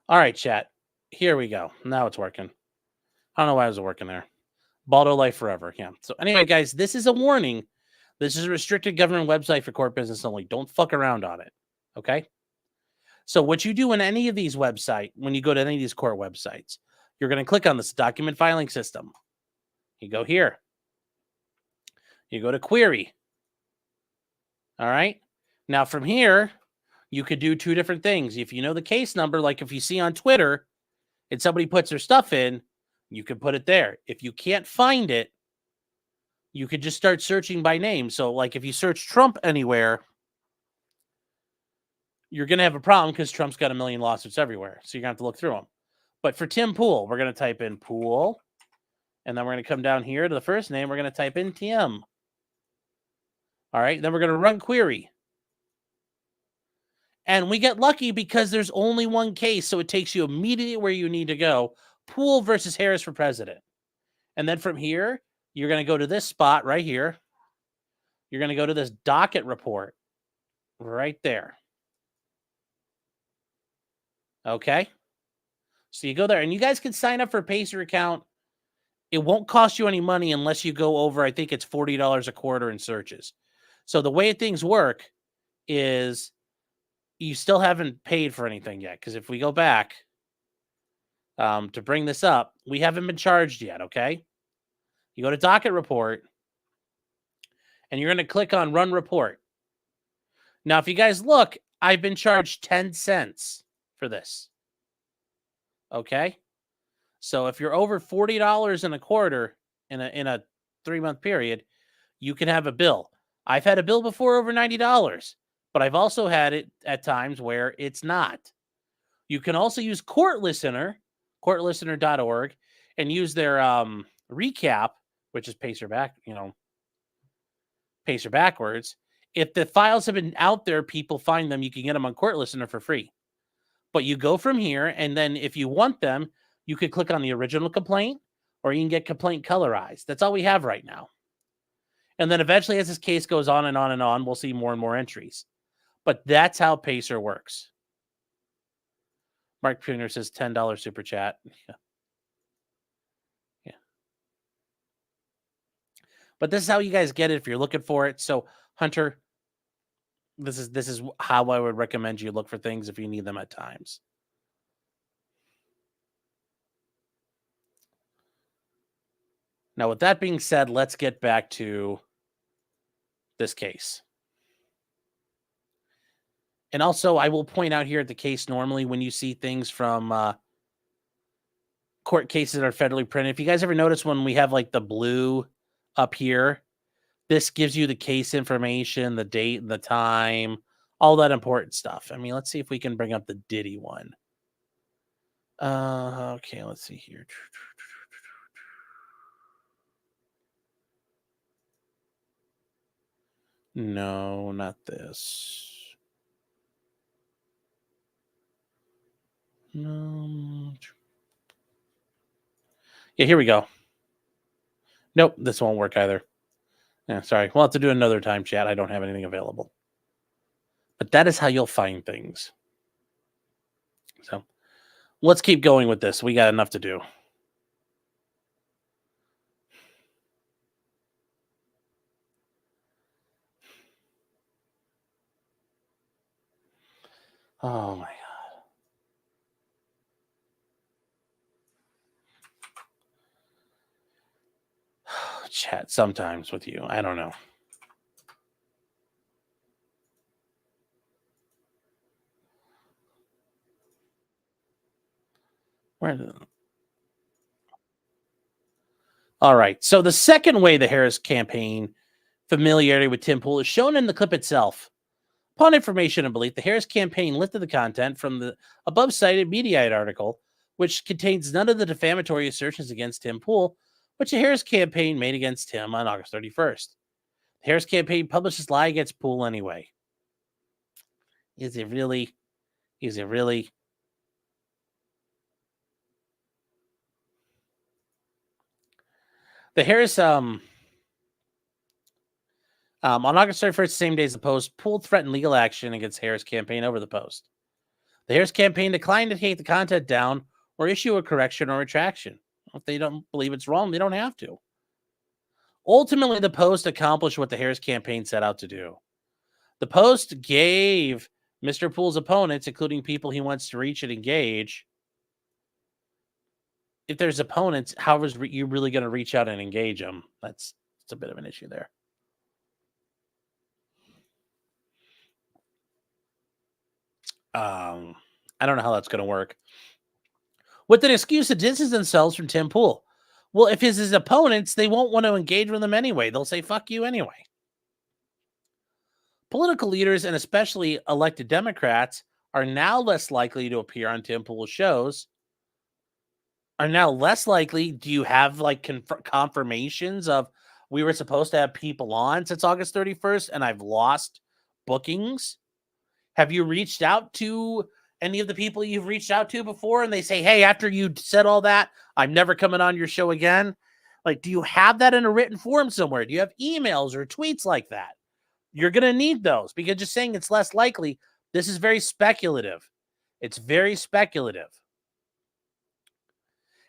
All right, chat. Here we go. Now it's working. I don't know why it was working there. Baldo Life Forever. Yeah. So anyway, guys, this is a warning. This is a restricted government website for court business only. Don't fuck around on it. Okay. So what you do in any of these websites, when you go to any of these court websites, you're going to click on this document filing system. You go here. You go to query. All right. Now from here, you could do two different things. If you know the case number, like if you see on Twitter and somebody puts their stuff in, you can put it there. If you can't find it, you could just start searching by name. So like if you search Trump anywhere, you're going to have a problem because Trump's got a million lawsuits everywhere. So you're going to have to look through them. But for Tim Pool, we're going to type in Pool. And then we're going to come down here to the first name. We're going to type in Tim. All right. Then we're going to run query. And we get lucky because there's only one case. So it takes you immediately where you need to go. Pool versus Harris for president. And then from here, you're going to go to this spot right here. You're going to go to this docket report right there. Okay. So you go there and you guys can sign up for a Pacer account. It won't cost you any money unless you go over, I think it's $40 a quarter in searches. So the way things work is you still haven't paid for anything yet. Because if we go back to bring this up, we haven't been charged yet. Okay. You go to docket report and you're going to click on run report. Now, if you guys look, I've been charged 10 cents for this. Okay. So if you're over $40 in a quarter in a 3-month period, you can have a bill. I've had a bill before over $90, but I've also had it at times where it's not. You can also use Court Listener, courtlistener.org, and use their recap, which is Pacer backwards. If the files have been out there, people find them, you can get them on Court Listener for free. But you go from here, and then if you want them, you could click on the original complaint, or you can get complaint colorized. That's all we have right now. And then eventually, as this case goes on and on and on, we'll see more and more entries. But that's how Pacer works. Mark Pruner says $10 super chat. Yeah. But this is how you guys get it if you're looking for it. So, Hunter, this is how I would recommend you look for things if you need them at times. Now, with that being said, let's get back to this case. And also, I will point out here at the case, normally when you see things from court cases that are federally printed, if you guys ever notice when we have like the blue up here, this gives you the case information, the date and the time, all that important stuff. I mean, let's see if we can bring up the Diddy one. Okay, let's see here. No, not this. No. Yeah, here we go. Nope, this won't work either. Yeah, sorry. We'll have to do another time, chat. I don't have anything available. But that is how you'll find things. So let's keep going with this. We got enough to do. Oh my God. Chat sometimes with you. I don't know. All right. So the second way the Harris campaign familiarity with Tim Pool is shown in the clip itself. Upon information and belief, the Harris campaign lifted the content from the above cited Mediaite article, which contains none of the defamatory assertions against Tim Pool, which the Harris campaign made against him on August 31st. The Harris campaign published this lie against Pool anyway. Is it really? Is it really? The Harris, on August 31st, same day as the post, Pool threatened legal action against Harris campaign over the post. The Harris campaign declined to take the content down or issue a correction or retraction. If they don't believe it's wrong, they don't have to. Ultimately, the post accomplished what the Harris campaign set out to do. The post gave Mr. Poole's opponents, including people he wants to reach and engage. If there's opponents, how is you really going to reach out and engage them? That's a bit of an issue there. I don't know how that's going to work. With an excuse to distance themselves from Tim Pool. Well, if his opponents, they won't want to engage with him anyway. They'll say, fuck you anyway. Political leaders, and especially elected Democrats, are now less likely to appear on Tim Pool's shows. Are now less likely. Do you have like confirmations of we were supposed to have people on since August 31st and I've lost bookings? Have you reached out to any of the people you've reached out to before and they say, hey, after you said all that, I'm never coming on your show again? Like, do you have that in a written form somewhere? Do you have emails or tweets like that? You're going to need those because just saying it's less likely, this is very speculative. It's very speculative.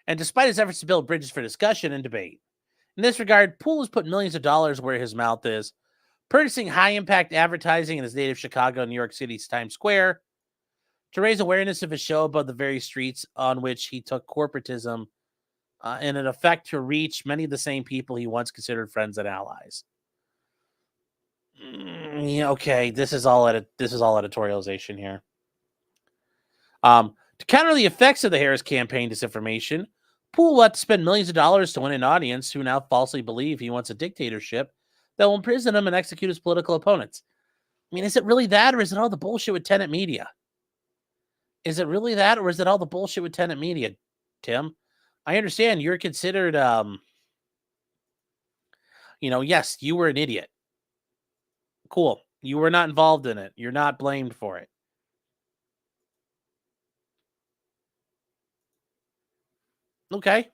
And despite his efforts to build bridges for discussion and debate, in this regard, Poole has put millions of dollars where his mouth is, purchasing high-impact advertising in his native Chicago and New York City's Times Square to raise awareness of his show above the very streets on which he took corporatism in an effect to reach many of the same people he once considered friends and allies. Yeah, okay, this is all editorialization here. To counter the effects of the Harris campaign disinformation, Poole will have to spend millions of dollars to win an audience who now falsely believe he wants a dictatorship that will imprison him and execute his political opponents. I mean, is it really that, or is it all the bullshit with tenant media? Is it really that, or is it all the bullshit with tenant media, Tim? I understand you're considered, yes, you were an idiot. Cool. You were not involved in it. You're not blamed for it. Okay.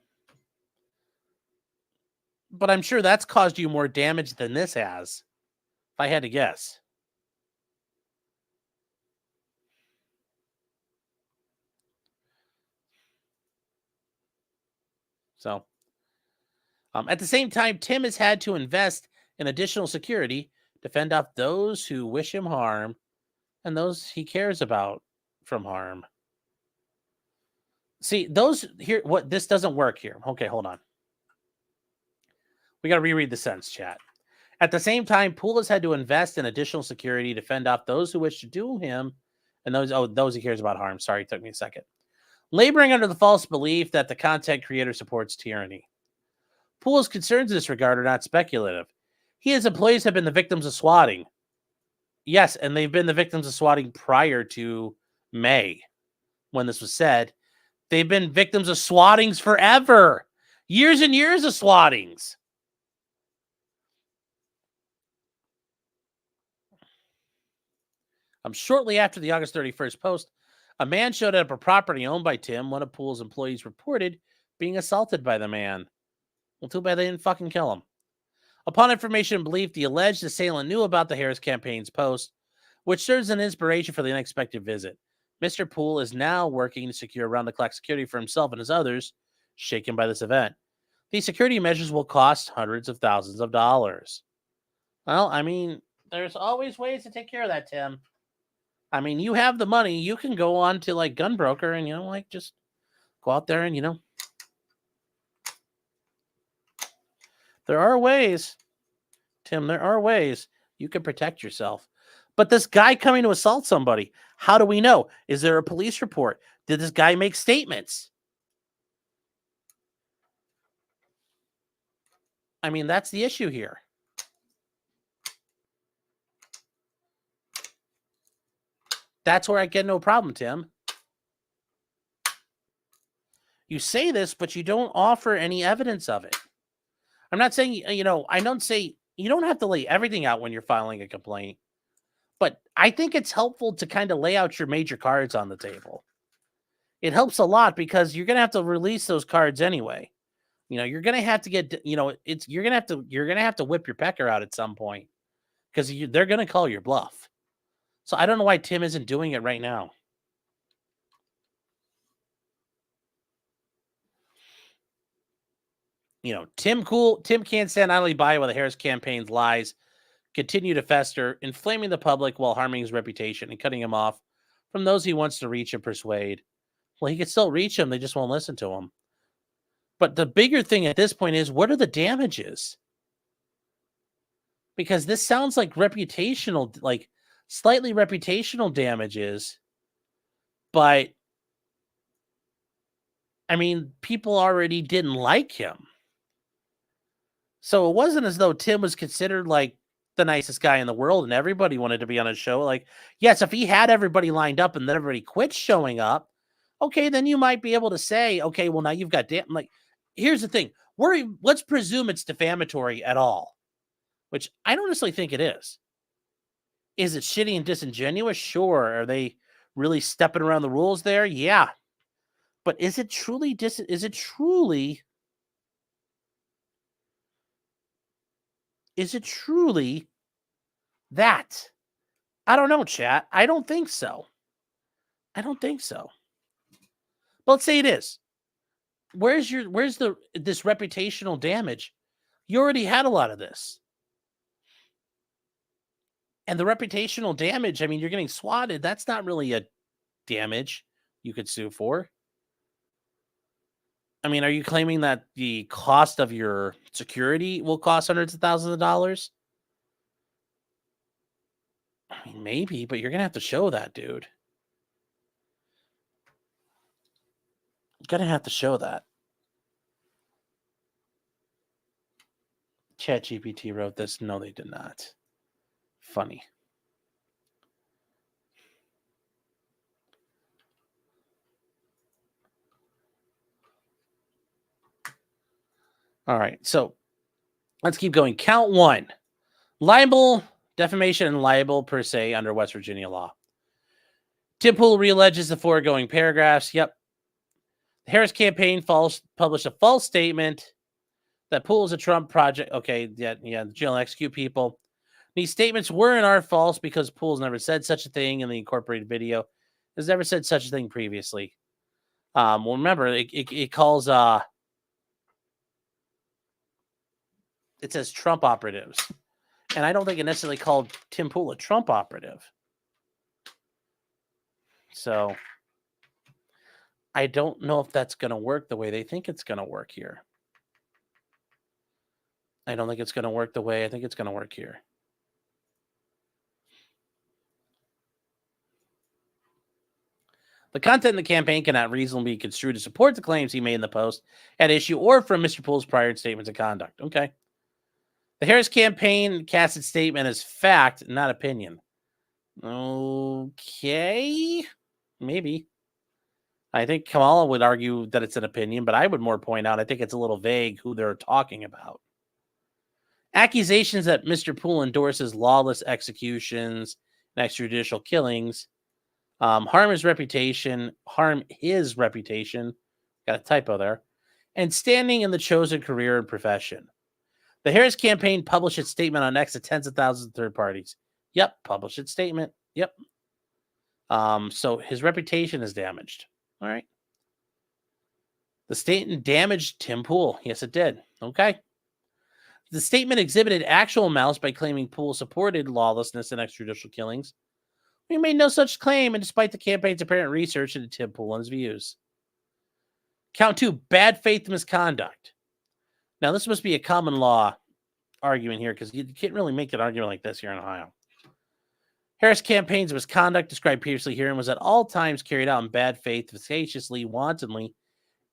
But I'm sure that's caused you more damage than this has, if I had to guess. So, at the same time, Tim has had to invest in additional security to fend off those who wish him harm and those he cares about from harm. See, this doesn't work here. Okay, hold on. We got to reread the sentence, chat. At the same time, Poole has had to invest in additional security to fend off those who wish to do him and those he cares about harm. Sorry, it took me a second. Laboring under the false belief that the content creator supports tyranny. Poole's concerns in this regard are not speculative. He and his employees have been the victims of swatting. Yes, and they've been the victims of swatting prior to May, when this was said. They've been victims of swattings forever. Years and years of swattings. Shortly after the August 31st post, a man showed up at a property owned by Tim. One of Poole's employees reported being assaulted by the man. Well, too bad they didn't fucking kill him. Upon information and belief, the alleged assailant knew about the Harris campaign's post, which serves as an inspiration for the unexpected visit. Mr. Poole is now working to secure round-the-clock security for himself and his others shaken by this event. These security measures will cost hundreds of thousands of dollars. Well, I mean, there's always ways to take care of that, Tim. I mean, you have the money. You can go on to, like, Gunbroker and, just go out there and, there are ways, Tim, there are ways you can protect yourself. But this guy coming to assault somebody, how do we know? Is there a police report? Did this guy make statements? I mean, that's the issue here. That's where I get no problem, Tim. You say this, but you don't offer any evidence of it. I'm not saying, I don't say you don't have to lay everything out when you're filing a complaint. But I think it's helpful to kind of lay out your major cards on the table. It helps a lot because you're going to have to release those cards anyway. You're going to have to get, you're going to have to whip your pecker out at some point because they're going to call your bluff. So I don't know why Tim isn't doing it right now. Tim can't stand idly by while the Harris campaign's lies continue to fester, inflaming the public while harming his reputation and cutting him off from those he wants to reach and persuade. Well, he can still reach them, they just won't listen to him. But the bigger thing at this point is, what are the damages? Because this sounds like reputational, like slightly reputational damages, but I mean, people already didn't like him. So it wasn't as though Tim was considered like the nicest guy in the world and everybody wanted to be on his show. Like, yes, if he had everybody lined up and then everybody quit showing up, okay, then you might be able to say, okay, well, now you've got like, here's the thing. Let's presume it's defamatory at all, which I don't necessarily think it is. Is it shitty and disingenuous? Sure. Are they really stepping around the rules there? Yeah. But is it truly that? I don't know, chat. I don't think so. But let's say it is. Where's this reputational damage? You already had a lot of this. And the reputational damage, I mean, you're getting swatted. That's not really a damage you could sue for. I mean, are you claiming that the cost of your security will cost hundreds of thousands of dollars? I mean, maybe, but you're going to have to show that, dude. You're going to have to show that. ChatGPT wrote this. No, they did not. Funny. All right, so let's keep going. Count 1. Libel, defamation, and libel per se under West Virginia law. Tim Pool realleges the foregoing paragraphs. Yep. The Harris campaign published a false statement that Pool is a Trump project. Okay, yeah, the jail and execute people. These statements were and are false because Pool's never said such a thing in the incorporated video. Has never said such a thing previously. Well, remember, it calls... it says Trump operatives. And I don't think it necessarily called Tim Pool a Trump operative. So I don't know if that's going to work the way they think it's going to work here. I don't think it's going to work the way I think it's going to work here. The content in the campaign cannot reasonably be construed to support the claims he made in the post at issue or from Mr. Pool's prior statements of conduct. Okay. The Harris campaign cast its statement as fact, not opinion. Okay. Maybe. I think Kamala would argue that it's an opinion, but I would more point out I think it's a little vague who they're talking about. Accusations that Mr. Pool endorses lawless executions and extrajudicial killings harm his reputation. Got a typo there. And standing in the chosen career and profession. The Harris campaign published its statement on X to tens of thousands of third parties. Yep, published its statement. Yep. So his reputation is damaged. All right. The statement damaged Tim Pool. Yes, it did. Okay. The statement exhibited actual malice by claiming Pool supported lawlessness and extrajudicial killings. He made no such claim, and despite the campaign's apparent research into Tim Pool and his views. Count 2, bad faith misconduct. Now, this must be a common law argument here because you can't really make an argument like this here in Ohio. Harris campaign's misconduct described previously herein was at all times carried out in bad faith, vexatiously, wantonly,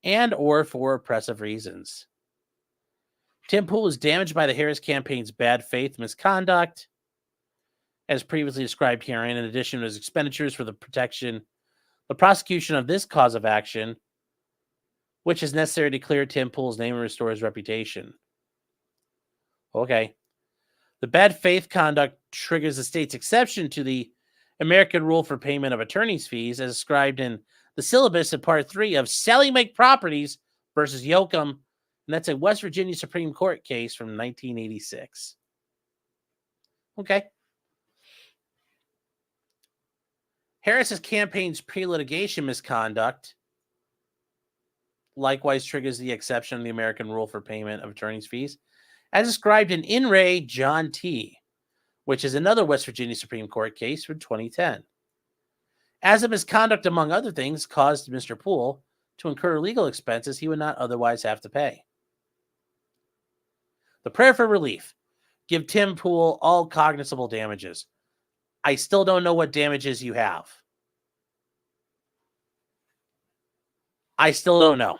and or for oppressive reasons. Tim Pool was damaged by the Harris campaign's bad faith misconduct, as previously described herein, in addition to his expenditures for the prosecution of this cause of action, which is necessary to clear Tim Pool's name and restore his reputation. Okay. The bad faith conduct triggers the state's exception to the American rule for payment of attorney's fees, as described in the syllabus in Part 3 of Sally Make Properties versus Yoakum, and that's a West Virginia Supreme Court case from 1986. Okay. Harris's campaign's pre-litigation misconduct likewise triggers the exception of the American rule for payment of attorney's fees, as described in In Re John T., which is another West Virginia Supreme Court case from 2010. As of his conduct, among other things, caused Mr. Poole to incur legal expenses he would not otherwise have to pay. The prayer for relief. Give Tim Poole all cognizable damages. I still don't know what damages you have. I still don't know.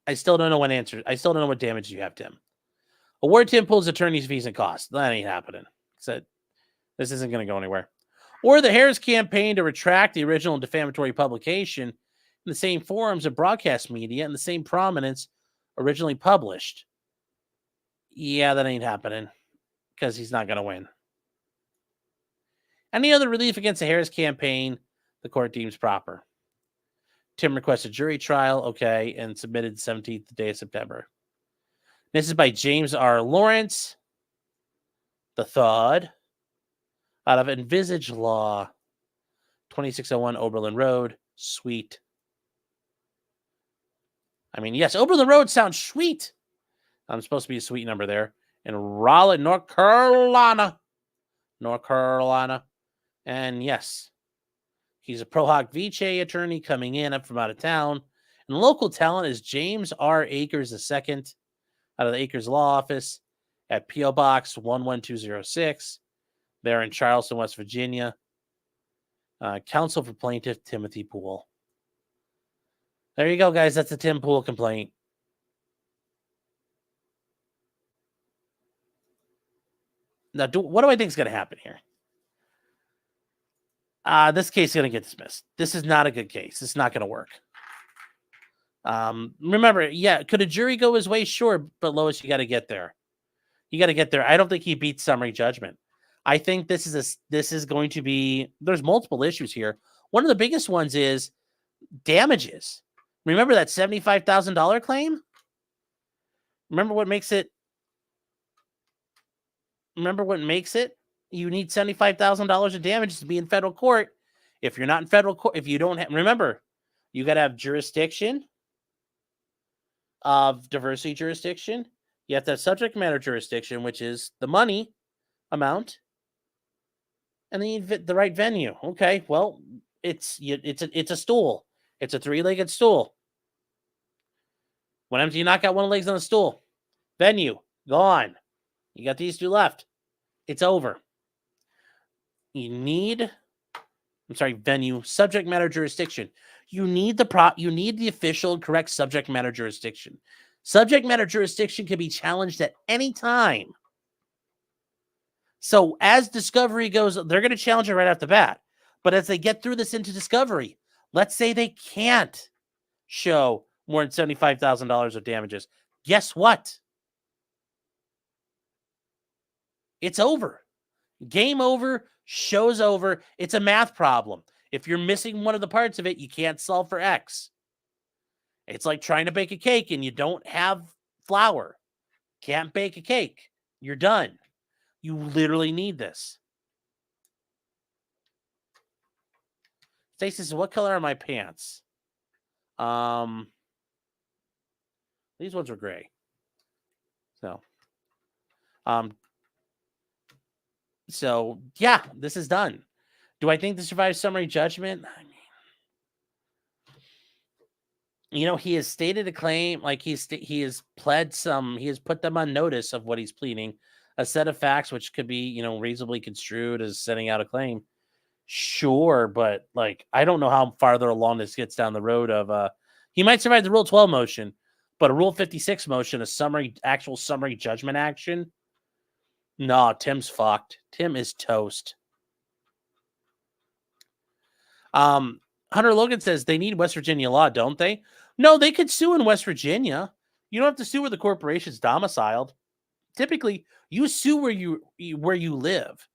I still don't know what answer. I still don't know what damage you have, Tim. Award Tim Poole's attorney's fees and costs. That ain't happening. Said this isn't going to go anywhere. Or the Harris campaign to retract the original defamatory publication in the same forums of broadcast media and the same prominence originally published. Yeah, that ain't happening because he's not going to win. Any other relief against the Harris campaign the court deems proper. Tim requested jury trial, okay, and submitted 17th day of September. This is by James R. Lawrence, the third, out of Envisage Law, 2601 Oberlin Road, Suite. I mean, yes, Oberlin Road sounds sweet. I'm supposed to be a suite number there. In Raleigh, North Carolina. And yes, he's a Pro Hoc Vice attorney coming in up from out of town. And local talent is James R. Akers II out of the Akers Law Office at P.O. Box 11206. There in Charleston, West Virginia. Counsel for Plaintiff Timothy Poole. There you go, guys. That's the Tim Poole complaint. Now, what do I think is going to happen here? This case is going to get dismissed. This is not a good case. It's not going to work. Remember, yeah, could a jury go his way? Sure, but Lois, you got to get there. You got to get there. I don't think he beats summary judgment. I think this is going to be. There's multiple issues here. One of the biggest ones is damages. Remember that $75,000 claim? Remember what makes it? You need $75,000 of damages to be in federal court. If you're not in federal court, if you don't have, remember, you got to have jurisdiction of diversity jurisdiction. You have to have subject matter jurisdiction, which is the money amount, and then you need the right venue. Okay, well, it's a stool. It's a three-legged stool. When do you knock out one of the legs on the stool? Venue gone. You got these two left. It's over. You need, venue, subject matter jurisdiction. You need the official and correct subject matter jurisdiction. Subject matter jurisdiction can be challenged at any time. So as discovery goes, they're going to challenge it right off the bat. But as they get through this into discovery, let's say they can't show more than $75,000 of damages. Guess what? It's over. Game over. Show's over. It's a math problem. If you're missing one of the parts of it, you can't solve for X. It's like trying to bake a cake and you don't have flour. Can't bake a cake. You're done. You literally need this. Stacey says, what color are my pants? These ones are gray. So yeah, this is done. Do I think this survives summary judgment? I mean, he has stated a claim, like he has pled some, he has put them on notice of what he's pleading, a set of facts which could be, reasonably construed as setting out a claim. Sure, but I don't know how farther along this gets down the road of he might survive the Rule 12 motion, but a Rule 56 motion, actual summary judgment action. No, Tim's fucked. Tim is toast. Hunter Logan says they need West Virginia law, don't they? No, they could sue in West Virginia. You don't have to sue where the corporation's domiciled. Typically, you sue where you live.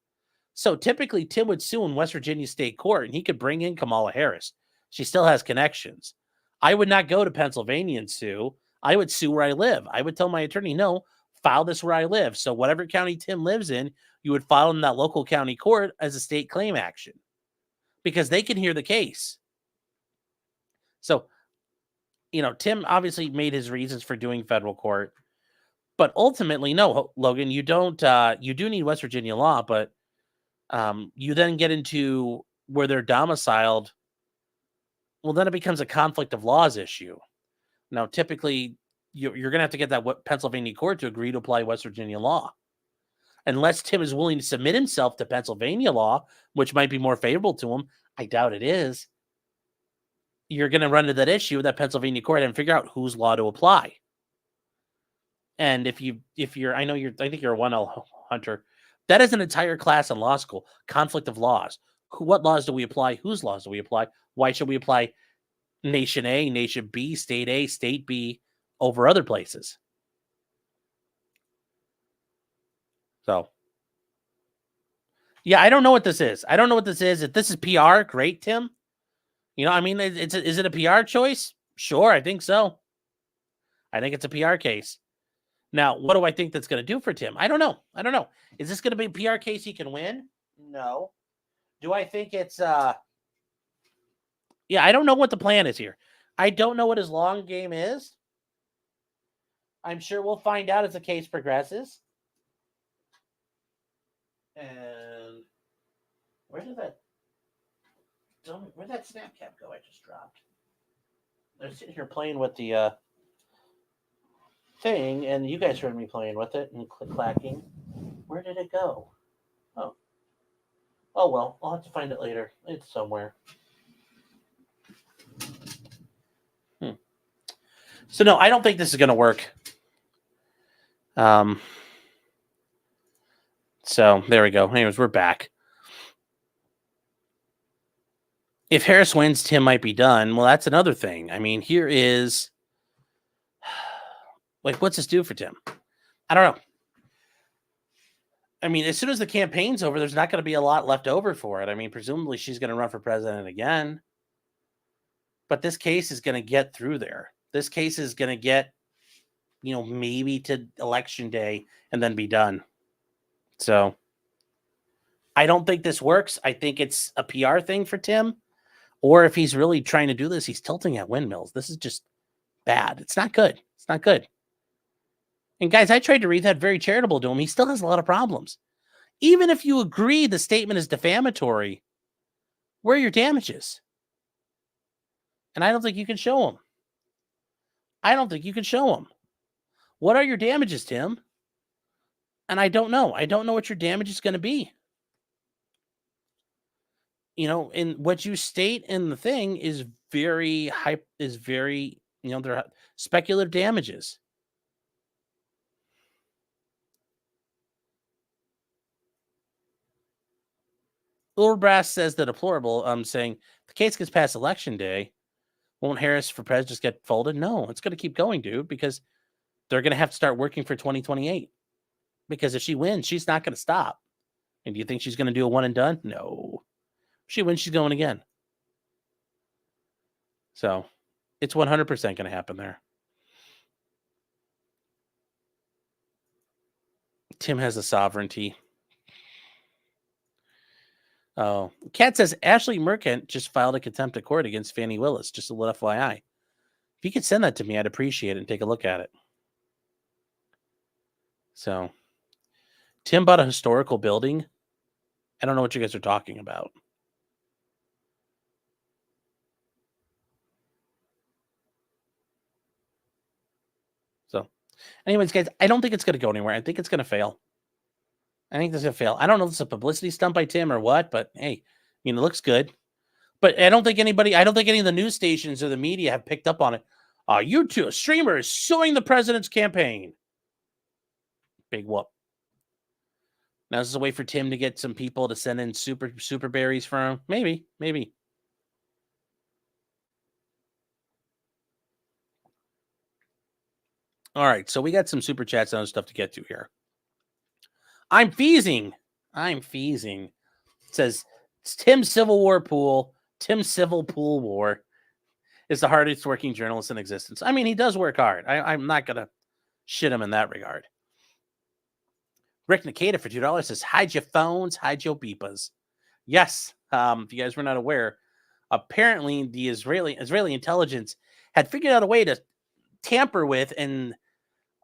So typically, Tim would sue in West Virginia State Court, and he could bring in Kamala Harris. She still has connections. I would not go to Pennsylvania and sue. I would sue where I live. I would tell my attorney, no, file this where I live. So whatever county Tim lives in, you would file in that local county court as a state claim action because they can hear the case. So, Tim obviously made his reasons for doing federal court, but ultimately, no, Logan, you don't. You do need West Virginia law, but you then get into where they're domiciled. Well, then it becomes a conflict of laws issue. Now, typically, you're going to have to get that Pennsylvania court to agree to apply West Virginia law. Unless Tim is willing to submit himself to Pennsylvania law, which might be more favorable to him. I doubt it is. You're going to run into that issue with that Pennsylvania court and figure out whose law to apply. And I think you're a 1L hunter. That is an entire class in law school. Conflict of laws. What laws do we apply? Whose laws do we apply? Why should we apply Nation A, Nation B, State A, State B over other places? So, yeah, I don't know what this is. If this is PR, great, Tim. Is it a PR choice? Sure, I think so. I think it's a PR case. Now, what do I think that's going to do for Tim? I don't know. Is this going to be a PR case he can win? No. Do I think it's I don't know what the plan is here. I don't know what his long game is. I'm sure we'll find out as the case progresses. And where'd that snap cap go? I just dropped. I'm sitting here playing with the thing, and you guys heard me playing with it and clacking. Where did it go? Oh well, I'll have to find it later. It's somewhere. So no, I don't think this is going to work. So there we go. Anyways, we're back. If Harris wins, Tim might be done. Well, that's another thing. I mean, here is what's this do for Tim? I don't know. I mean, as soon as the campaign's over, there's not going to be a lot left over for it. I mean, presumably she's going to run for president again. But this case is going to get through there. This case is going to get, maybe to election day and then be done. So I don't think this works. I think it's a PR thing for Tim. Or if he's really trying to do this, he's tilting at windmills. This is just bad. It's not good. And guys, I tried to read that very charitable to him. He still has a lot of problems. Even if you agree the statement is defamatory, where are your damages? And I don't think you can show them. What are your damages, Tim? And I don't know. I don't know what your damage is going to be. And what you state in the thing is very they're speculative damages. Laura Brass says the deplorable, saying the case gets past election day. Won't Harris for president just get folded? No, it's going to keep going, dude, because they're going to have to start working for 2028. Because if she wins, she's not going to stop. And do you think she's going to do a one and done? No. If she wins, she's going again. So it's 100% going to happen there. Tim has the sovereignty. Oh, Kat says Ashley Merkant just filed a contempt of court against Fannie Willis. Just a little FYI. If you could send that to me, I'd appreciate it and take a look at it. So, Tim bought a historical building. I don't know what you guys are talking about. So, anyways, guys, I don't think it's going to go anywhere. I think it's going to fail. I think this is going to fail. I don't know if it's a publicity stunt by Tim or what, but hey, it looks good. But I don't think any of the news stations or the media have picked up on it. YouTube streamer is suing the president's campaign. Big whoop. Now this is a way for Tim to get some people to send in super berries for him. Maybe. All right, so we got some super chats and other stuff to get to here. I'm feasing. It says Tim's Civil War pool. Tim's Civil Pool War is the hardest working journalist in existence. I mean, he does work hard. I'm not going to shit him in that regard. Rick Nikita for $2 says, hide your phones, hide your beepers. Yes, if you guys were not aware, apparently the Israeli intelligence had figured out a way to tamper with and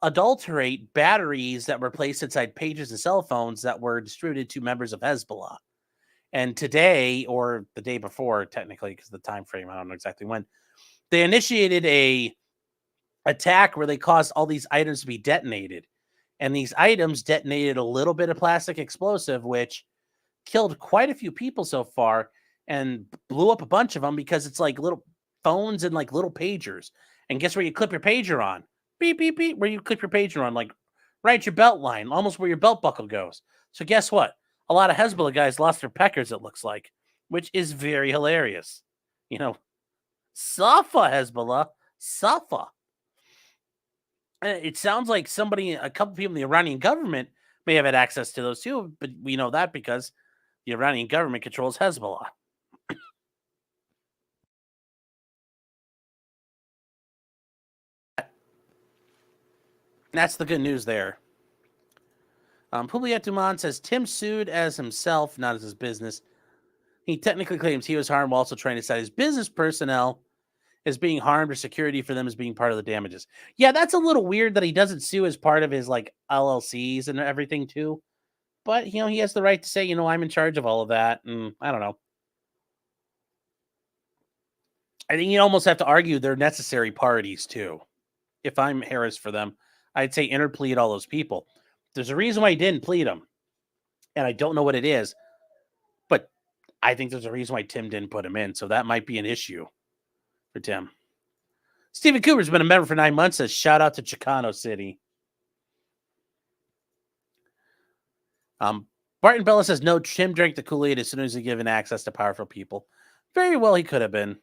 adulterate batteries that were placed inside pages and cell phones that were distributed to members of Hezbollah. And today, or the day before, technically, because the time frame, I don't know exactly when, they initiated a attack where they caused all these items to be detonated. And these items detonated a little bit of plastic explosive, which killed quite a few people so far and blew up a bunch of them because it's like little phones and like little pagers. And guess where you clip your pager on? Beep, beep, beep, where you clip your pager on, like right at your belt line, almost where your belt buckle goes. So guess what? A lot of Hezbollah guys lost their peckers, it looks like, which is very hilarious. You know, Safa, Hezbollah, Safa. It sounds like a couple people in the Iranian government may have had access to those too, but we know that because the Iranian government controls Hezbollah. That's the good news there. Publiat Duman says Tim sued as himself, not as his business. He technically claims he was harmed while also trying to cite his business personnel as being harmed or security for them as being part of the damages. Yeah, that's a little weird that he doesn't sue as part of his like LLCs and everything too. But, you know, he has the right to say, you know, I'm in charge of all of that. And I don't know. I think you almost have to argue they're necessary parties too. If I'm Harris for them, I'd say interplead all those people. There's a reason why he didn't plead them. And I don't know what it is. But I think there's a reason why Tim didn't put him in. So that might be an issue for Tim. Stephen Cooper's been a member for 9 months. Says shout out to Chicano City. Barton Bella says no. Tim drank the Kool-Aid as soon as he given access to powerful people. Very well, he could have been.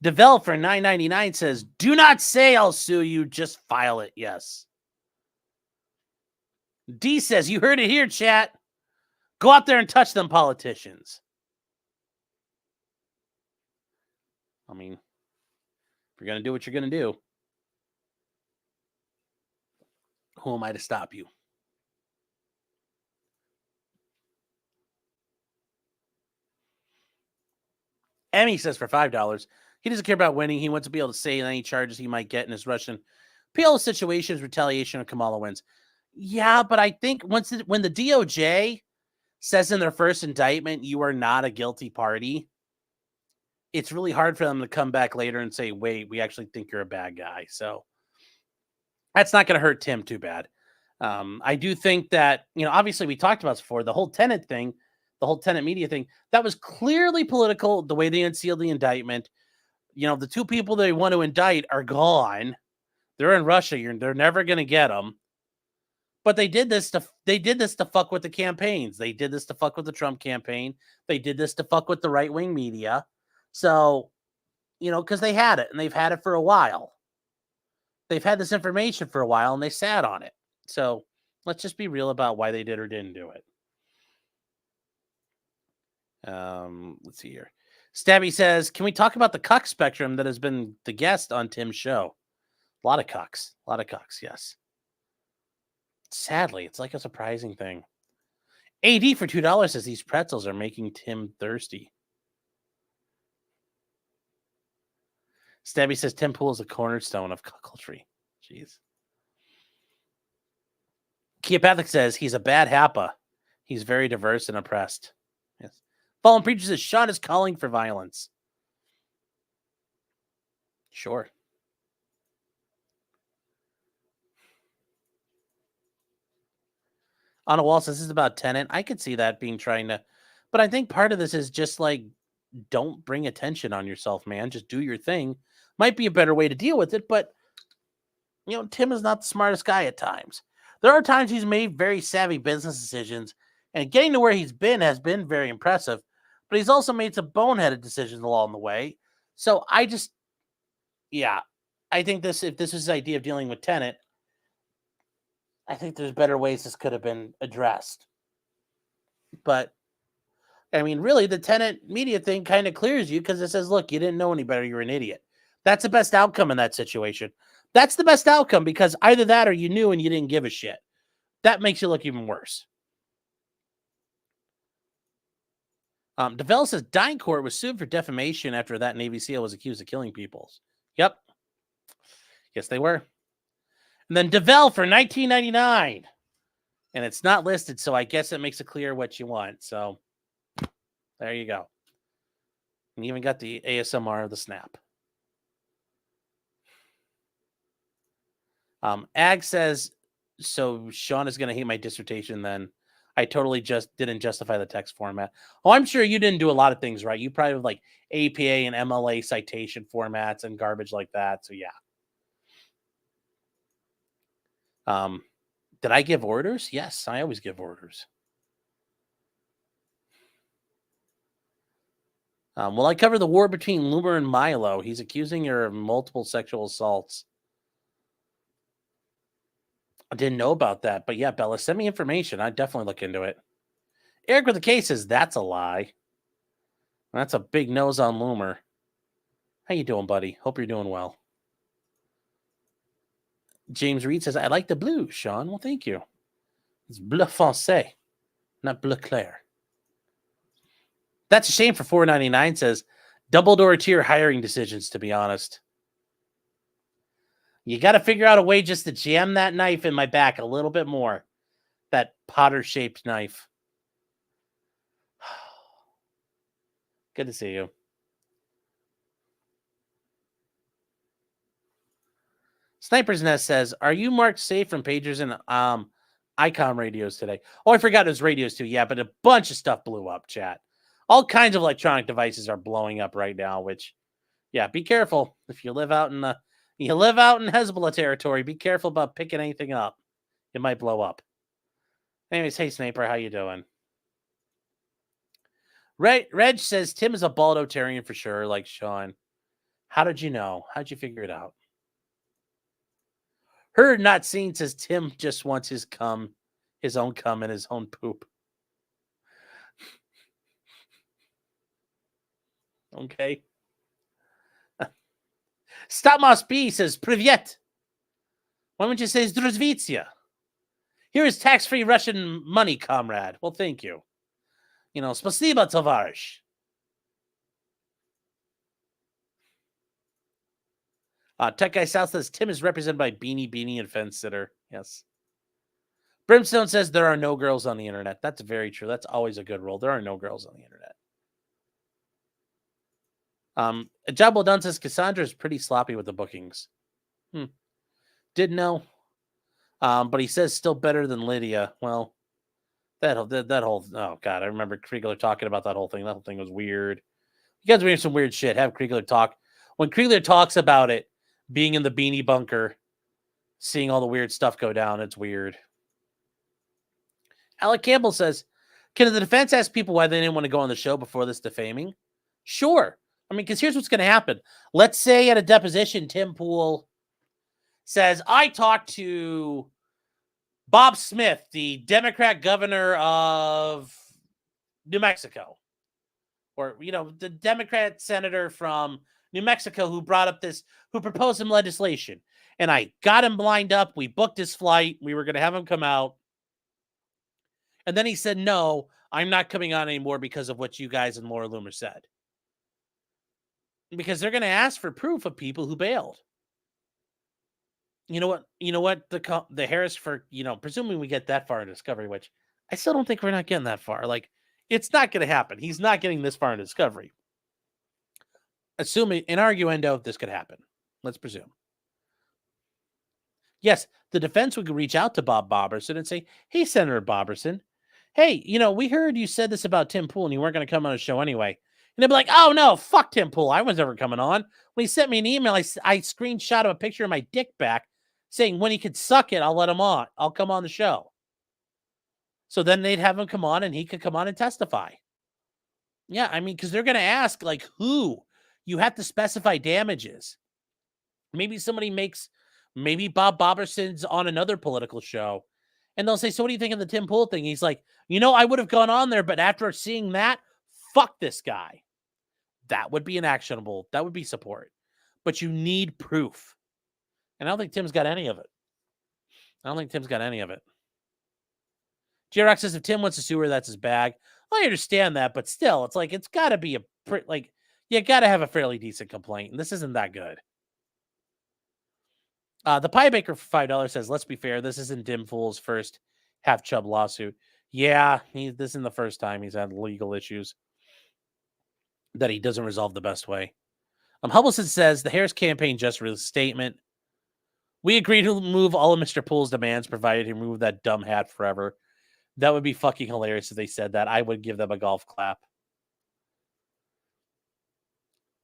Develop for $9.99 says, do not say I'll sue you. Just file it. Yes. D says, you heard it here, chat. Go out there and touch them politicians. I mean, if you're going to do what you're going to do, who am I to stop you? Emmy says for $5, he doesn't care about winning. He wants to be able to say any charges he might get in his Russian PLO situations, retaliation, or Kamala wins. Yeah, but I think when the DOJ says in their first indictment, you are not a guilty party, it's really hard for them to come back later and say, wait, we actually think you're a bad guy. So that's not going to hurt Tim too bad. I do think that, you know, obviously we talked about this before, the whole Tenet thing, the whole Tenet media thing, that was clearly political, the way they unsealed the indictment. You know, the two people they want to indict are gone. They're in Russia. They're never going to get them. But they did this to fuck with the campaigns. They did this to fuck with the Trump campaign. They did this to fuck with the right-wing media. So, you know, because they had it, and they've had it for a while. They've had this information for a while, and they sat on it. So let's just be real about why they did or didn't do it. Let's see here. Stabby says, can we talk about the cuck spectrum that has been the guest on Tim's show? A lot of cucks. Yes. Sadly, it's like a surprising thing. AD for $2 says these pretzels are making Tim thirsty. Stabby says Tim Pool is a cornerstone of cuckoldry. Jeez. Keopathic says he's a bad happa. He's very diverse and oppressed. Yes. Fallen Preacher says Sean is calling for violence. Sure. On a wall says this is about Tenet. I could see that being trying to, but I think part of this is just like, don't bring attention on yourself, man. Just do your thing. Might be a better way to deal with it, but you know, Tim is not the smartest guy at times. There are times he's made very savvy business decisions, and getting to where he's been has been very impressive, but he's also made some boneheaded decisions along the way. So I think if this is his idea of dealing with Tenet, I think there's better ways this could have been addressed. But, I mean, really, the Tenet media thing kind of clears you because it says, look, you didn't know any better. You're an idiot. That's the best outcome in that situation. That's the best outcome because either that or you knew and you didn't give a shit. That makes you look even worse. DeVell says Dyncourt was sued for defamation after that Navy SEAL was accused of killing people. Yep. Yes, they were. And then DeVell for 1999. And it's not listed, so I guess it makes it clear what you want. So there you go. And you even got the ASMR of the snap. Ag says, so Sean is going to hate my dissertation then. I totally just didn't justify the text format. Oh, I'm sure you didn't do a lot of things right. You probably have like APA and MLA citation formats and garbage like that. So yeah. Did I give orders? Yes, I always give orders. Will I cover the war between Loomer and Milo? He's accusing her of multiple sexual assaults. I didn't know about that, but yeah, Bella, send me information. I'd definitely look into it. Eric with the case says that's a lie. That's a big nose on Loomer. How you doing, buddy? Hope you're doing well. James Reed says, I like the blue, Sean. Well, thank you. It's bleu foncé, not bleu clair. That's a shame for $4.99 says, double-door tier hiring decisions, to be honest. You got to figure out a way just to jam that knife in my back a little bit more. That Potter-shaped knife. Good to see you. Sniper's Nest says, are you marked safe from pagers and ICOM radios today? Oh, I forgot it was radios too. Yeah, but a bunch of stuff blew up, chat. All kinds of electronic devices are blowing up right now, which, yeah, be careful. If you live out in Hezbollah territory, be careful about picking anything up. It might blow up. Anyways, hey, Sniper, how you doing? Reg says, Tim is a Baldotarian for sure, like Sean. How did you know? How'd you figure it out? Heard not seen says Tim just wants his own cum and his own poop. Okay. Statmos B says, Privyet. Why don't you say Zdruzvitsia? Here is tax-free Russian money, comrade. Well, thank you. You know, spasiba, tovarish. Tech Guy South says, Tim is represented by Beanie and Fence Sitter. Yes. Brimstone says, there are no girls on the internet. That's very true. That's always a good rule. There are no girls on the internet. Jabbo Dunn says, Cassandra is pretty sloppy with the bookings. Didn't know. But he says still better than Lydia. Well, that whole, oh God, I remember Kriegler talking about that whole thing. That whole thing was weird. You guys are doing some weird shit. Have Kriegler talk. When Kriegler talks about it, being in the beanie bunker, seeing all the weird stuff go down, it's weird. Alec Campbell says, can the defense ask people why they didn't want to go on the show before this defaming? Sure. I mean, because here's what's going to happen. Let's say at a deposition, Tim Pool says, I talked to Bob Smith, the Democrat governor of New Mexico, or, you know, the Democrat senator from New Mexico who proposed some legislation. And I got him lined up. We booked his flight. We were going to have him come out. And then he said, no, I'm not coming on anymore because of what you guys and Laura Loomer said. Because they're going to ask for proof of people who bailed. You know what? The Harris for, presuming we get that far in discovery, which I still don't think we're not getting that far. Like, it's not going to happen. He's not getting this far in discovery. Assuming an arguendo, this could happen. Let's presume. Yes, the defense would reach out to Bob Boberson and say, hey, Senator Boberson, hey, we heard you said this about Tim Pool and you weren't going to come on a show anyway. And they'd be like, oh, no, fuck Tim Pool. I was never coming on. When he sent me an email, I screenshot him a picture of my dick back saying when he could suck it, I'll let him on. I'll come on the show. So then they'd have him come on and he could come on and testify. Yeah, I mean, because they're going to ask, like, who? You have to specify damages. Maybe maybe Bob Boberson's on another political show. And they'll say, so what do you think of the Tim Pool thing? He's like, I would have gone on there, but after seeing that, fuck this guy. That would be that would be support. But you need proof. And I don't think Tim's got any of it. JRX says if Tim wants to sue her, that's his bag. I understand that, but still, it's like it's got to be you got to have a fairly decent complaint, and this isn't that good. The Pie Baker for $5 says, "Let's be fair, this isn't Dim Fool's first half chub lawsuit. Yeah, this isn't the first time he's had legal issues that he doesn't resolve the best way." Hubbleson says the Harris campaign just released a statement. "We agree to remove all of Mr. Poole's demands, provided he remove that dumb hat forever." That would be fucking hilarious if they said that. I would give them a golf clap.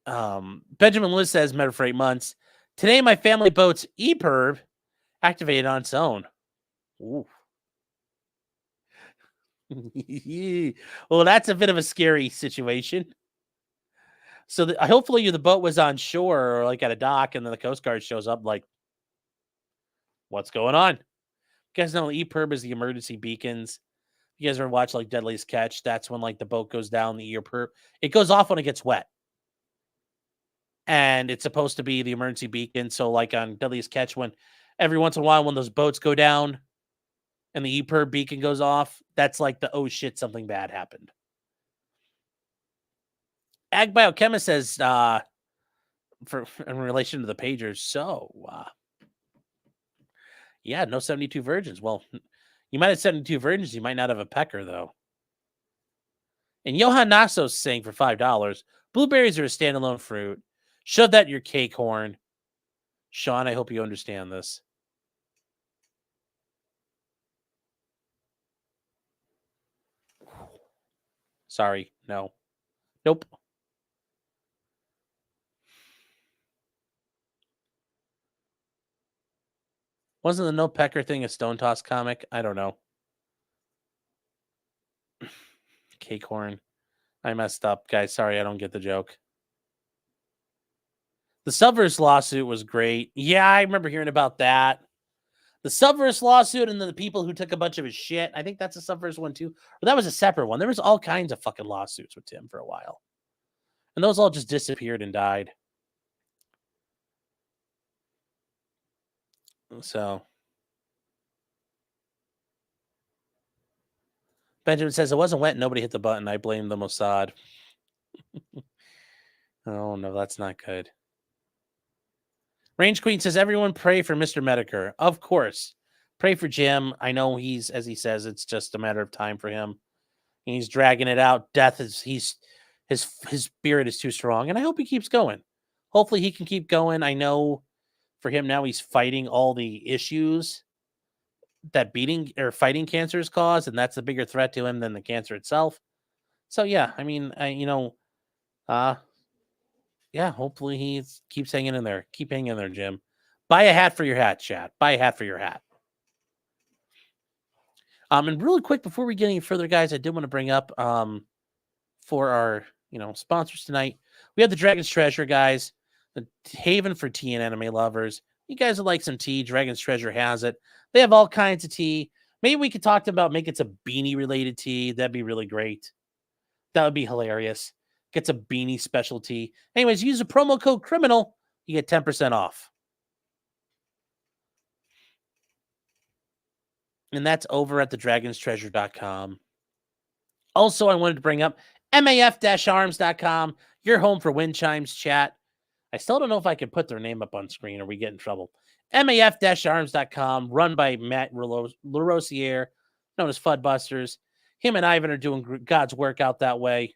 Benjamin Liz says, "Met for 8 months. Today, my family boat's EPIRB activated on its own." Ooh. Well, that's a bit of a scary situation. So hopefully the boat was on shore or like at a dock, and then the Coast Guard shows up like, "What's going on?" You guys know EPIRB is the emergency beacons. You guys ever watch like Deadliest Catch? That's when like the boat goes down, the EPIRB. It goes off when it gets wet. And it's supposed to be the emergency beacon. So like on Deadliest Catch, when every once in a while when those boats go down and the EPIRB beacon goes off, that's like the oh shit, something bad happened. Ag Biochemist says in relation to the pagers, yeah, no 72 virgins. Well, you might have 72 virgins, you might not have a pecker though. And Johan Nasso's saying for $5, blueberries are a standalone fruit. Shove that in your cake horn. Sean, I hope you understand this. Sorry, no. Nope. Wasn't the no pecker thing a Stone Toss comic? I don't know. Cake horn. I messed up, guys. Sorry, I don't get the joke. The Subverse lawsuit was great. Yeah, I remember hearing about that. The Subverse lawsuit and then the people who took a bunch of his shit. I think that's a Subverse one too. But that was a separate one. There was all kinds of fucking lawsuits with Tim for a while. And those all just disappeared and died. So Benjamin says, "It wasn't wet. Nobody hit the button. I blame the Mossad." Oh, no, that's not good. Range Queen says, "Everyone pray for Mr. Medicare." Of course. Pray for Jim. I know he's, as he says, it's just a matter of time for him. He's dragging it out. Death is, his spirit is too strong. And I hope he keeps going. Hopefully he can keep going. I know for him now he's fighting all the issues that fighting cancer has caused. And that's a bigger threat to him than the cancer itself. So yeah, I mean, yeah, hopefully he keeps hanging in there. Keep hanging in there, Jim. Buy a hat for your hat, chat. Buy a hat for your hat. And really quick, before we get any further, guys, I did want to bring up for our sponsors tonight. We have the Dragon's Treasure, guys, the haven for tea and anime lovers. You guys would like some tea? Dragon's Treasure has it. They have all kinds of tea. Maybe we could talk about making some beanie related tea. That'd be really great. That would be hilarious. Gets a beanie specialty. Anyways, use the promo code CRIMINAL. You get 10% off. And that's over at thedragonstreasure.com. Also, I wanted to bring up maf-arms.com, your home for wind chimes, chat. I still don't know if I can put their name up on screen or we get in trouble. maf-arms.com, run by Matt LaRosiere, known as Fudbusters. Him and Ivan are doing God's work out that way,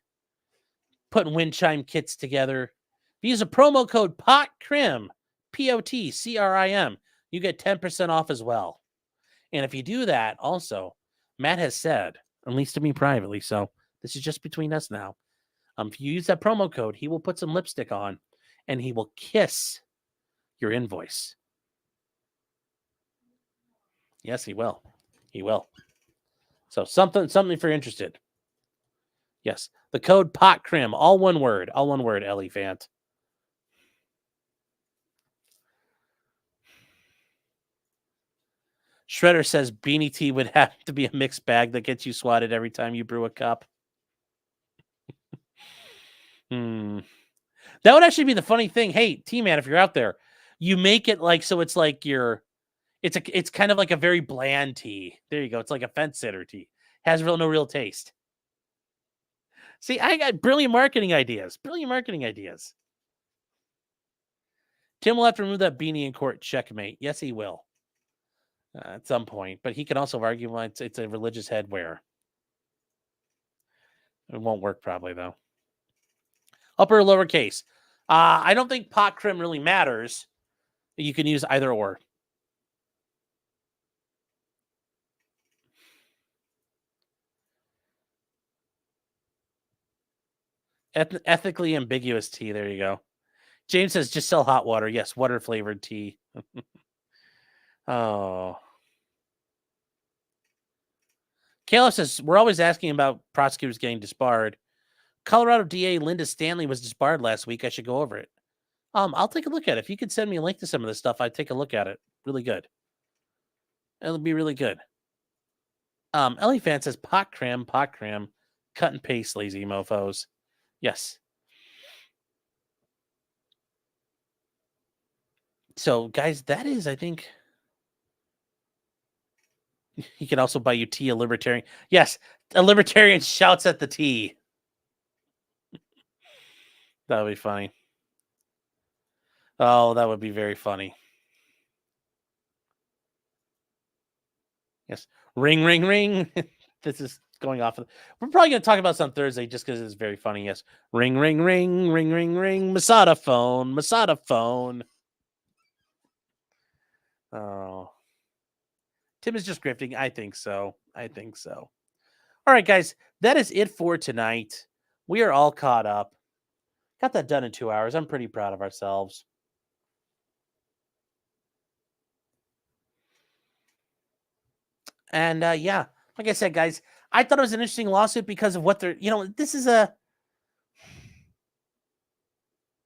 putting wind chime kits together. If you use a promo code POTCRIM, POTCRIM, you get 10% off as well. And if you do that, also, Matt has said, at least to me privately, so this is just between us now. If you use that promo code, he will put some lipstick on and he will kiss your invoice. Yes, he will. He will. So something if you're interested. Yes, the code POTCRIM, all one word, Ellie Fant. Shredder says beanie tea would have to be a mixed bag that gets you swatted every time you brew a cup. That would actually be the funny thing. Hey, T-Man, if you're out there, you make it like so it's like it's kind of like a very bland tea. There you go. It's like a fence sitter tea. Has no real taste. See, I got brilliant marketing ideas. Brilliant marketing ideas. Tim will have to remove that beanie in court. Checkmate. Yes, he will. At some point. But he can also argue why it's a religious headwear. It won't work probably, though. Upper or lowercase. I don't think pot crim really matters. You can use either or. Ethically ambiguous tea. There you go. James says just sell hot water. Yes, water flavored tea. Oh. Caleb says we're always asking about prosecutors getting disbarred. Colorado DA Linda Stanley was disbarred last week. I should go over it. I'll take a look at it. If you could send me a link to some of this stuff, I'd take a look at it. Really good. It'll be really good. Ellie Fan says pot cram, cut and paste, lazy mofos. Yes. So, guys, that is, I think, he can also buy you tea, a libertarian. Yes, a libertarian shouts at the tea. That would be funny. Oh, that would be very funny. Yes. Ring, ring, ring. This is going off. We're probably going to talk about this on Thursday just because it's very funny. Yes. Ring, ring, ring, ring, ring, ring. Masada phone. Masada phone. Oh. Tim is just grifting. I think so. All right, guys. That is it for tonight. We are all caught up. Got that done in 2 hours. I'm pretty proud of ourselves. And yeah, like I said, guys, I thought it was an interesting lawsuit because of what they're, this is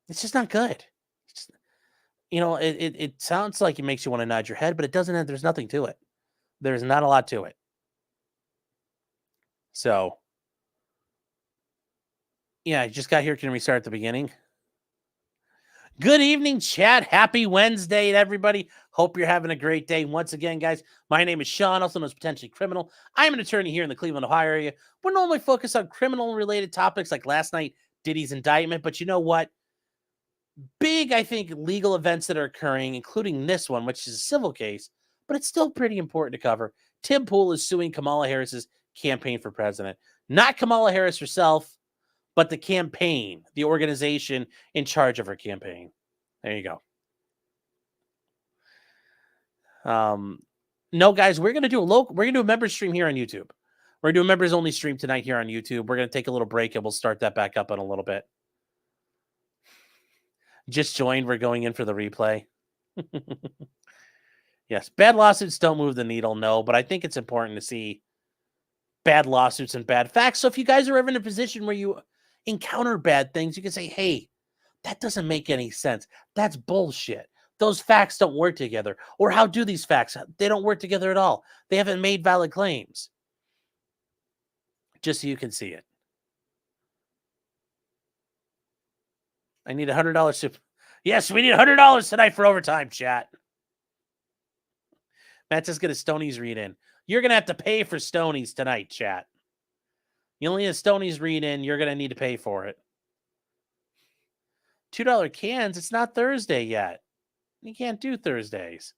it's just not good. It's just, it sounds like it makes you want to nod your head, but it doesn't. There's nothing to it. There's not a lot to it. So, yeah, I just got here. Can we start at the beginning? Good evening, chat. Happy Wednesday, everybody. Hope you're having a great day. Once again, guys, my name is Sean, also known as Potentially Criminal. I'm an attorney here in the Cleveland, Ohio area. We normally focus on criminal-related topics like last night, Diddy's indictment. But you know what? Big, I think, legal events that are occurring, including this one, which is a civil case, but it's still pretty important to cover. Tim Pool is suing Kamala Harris's campaign for president. Not Kamala Harris herself, but the campaign, the organization in charge of her campaign. There you go. No, guys, we're gonna do a members stream here on YouTube. We're gonna do a members only stream tonight here on YouTube. We're gonna take a little break and we'll start that back up in a little bit. Just joined. We're going in for the replay. Yes, bad lawsuits don't move the needle, no, but I think it's important to see bad lawsuits and bad facts. So if you guys are ever in a position where you encounter bad things, you can say, hey, that doesn't make any sense. That's bullshit. Those facts don't work together. Or how do these facts? They don't work together at all. They haven't made valid claims. Just so you can see it. I need $100. Yes, we need $100 tonight for overtime, chat. Matt says get a Stoney's read in. You're going to have to pay for Stoney's tonight, chat. You only need a Stoney's read in. You're going to need to pay for it. $2 cans. It's not Thursday yet. You can't do Thursdays.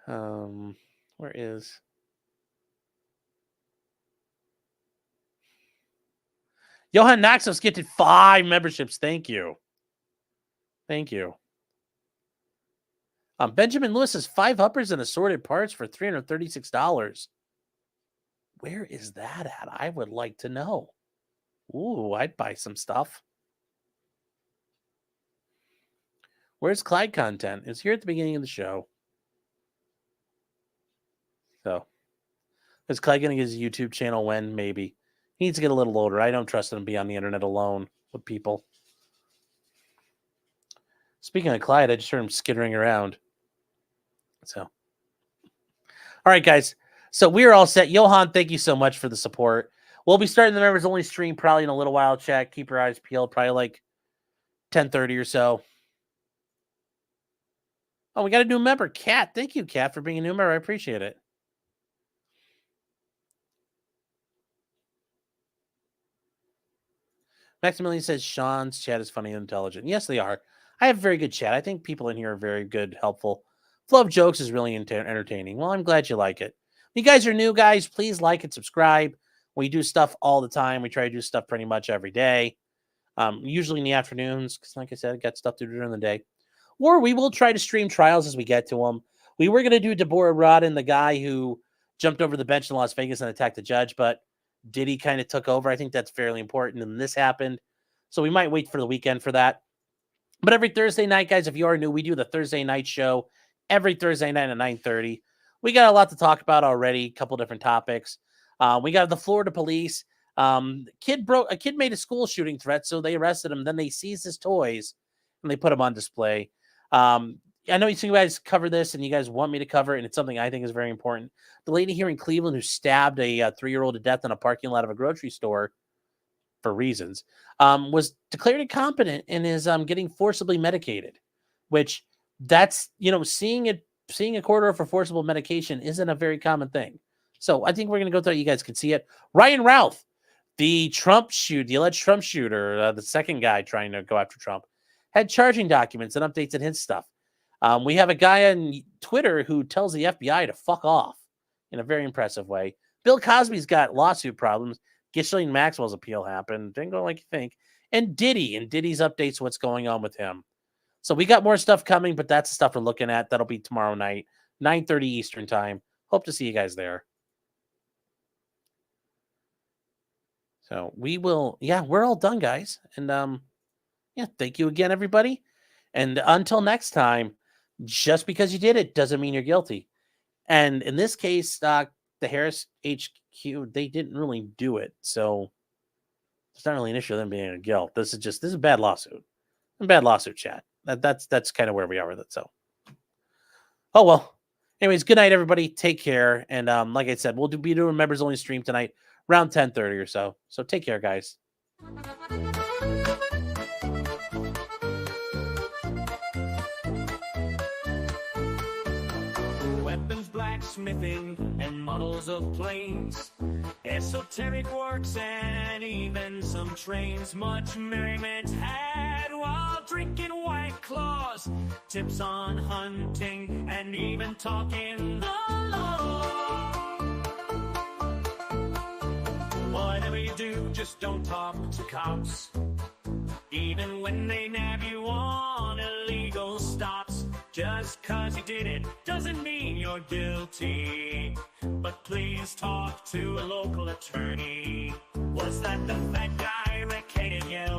Where is... Johan Naxos gifted 5 memberships. Thank you. Thank you. Benjamin Lewis has 5 uppers and assorted parts for $336. Where is that at? I would like to know. Ooh, I'd buy some stuff. Where's Clyde content? It's here at the beginning of the show. So, is Clyde going to get his YouTube channel when? Maybe. He needs to get a little older. I don't trust him to be on the internet alone with people. Speaking of Clyde, I just heard him skittering around. So, all right, guys. So we are all set. Johan, thank you so much for the support. We'll be starting the members only stream probably in a little while. Chat, keep your eyes peeled. Probably like 10:30 or so. Oh, we got a new member, Kat. Thank you, Kat, for being a new member. I appreciate it. Maximilian says Sean's chat is funny and intelligent. Yes, they are. I have very good chat. I think people in here are very good, helpful. Flow of jokes is really entertaining. Well, I'm glad you like it. If you guys are new, guys, please like and subscribe. We do stuff all the time. We try to do stuff pretty much every day. Usually in the afternoons, because like I said, I got stuff to do during the day. Or we will try to stream trials as we get to them. We were going to do Deborah Rodden, the guy who jumped over the bench in Las Vegas and attacked the judge, but Diddy kind of took over. I think that's fairly important, and this happened. So we might wait for the weekend for that. But every Thursday night, guys, if you are new, we do the Thursday night show every Thursday night at 9:30. We got a lot to talk about already, a couple different topics. We got the Florida police. A kid made a school shooting threat, so they arrested him. Then they seized his toys and they put them on display. I know you guys cover this and you guys want me to cover it, and it's something I think is very important. The lady here in Cleveland who stabbed a 3-year-old to death in a parking lot of a grocery store for reasons was declared incompetent and is getting forcibly medicated, which that's, seeing a court order for forcible medication isn't a very common thing. So I think we're going to go through it. You guys can see it. Ryan Routh, the alleged Trump shooter, the second guy trying to go after Trump, had charging documents and updates in his stuff. We have a guy on Twitter who tells the FBI to fuck off in a very impressive way. Bill Cosby's got lawsuit problems. Ghislaine Maxwell's appeal happened. Didn't go like you think. And Diddy's updates what's going on with him. So we got more stuff coming, but that's the stuff we're looking at. That'll be tomorrow night, 9:30 Eastern time. Hope to see you guys there. So we will, we're all done, guys. And thank you again, everybody. And until next time, just because you did it doesn't mean you're guilty. And in this case, the Harris HQ, they didn't really do it. So it's not really an issue of them being a guilt. This is a bad lawsuit. A bad lawsuit, chat. That's kind of where we are with it. So, oh well. Anyways, good night, everybody. Take care. And like I said, we'll be doing members only stream tonight around 10:30 or so. So take care, guys. Weapons, blacksmithing, and models of planes, esoteric works, and even some trains. Much merriment had while drinking White Claws, tips on hunting, and even talking the law. Whatever you do, just don't talk to cops, even when they nab you on illegal stops. Just 'cause you did it doesn't mean you're guilty, but please talk to a local attorney. Was that the fat guy that Katie yelled?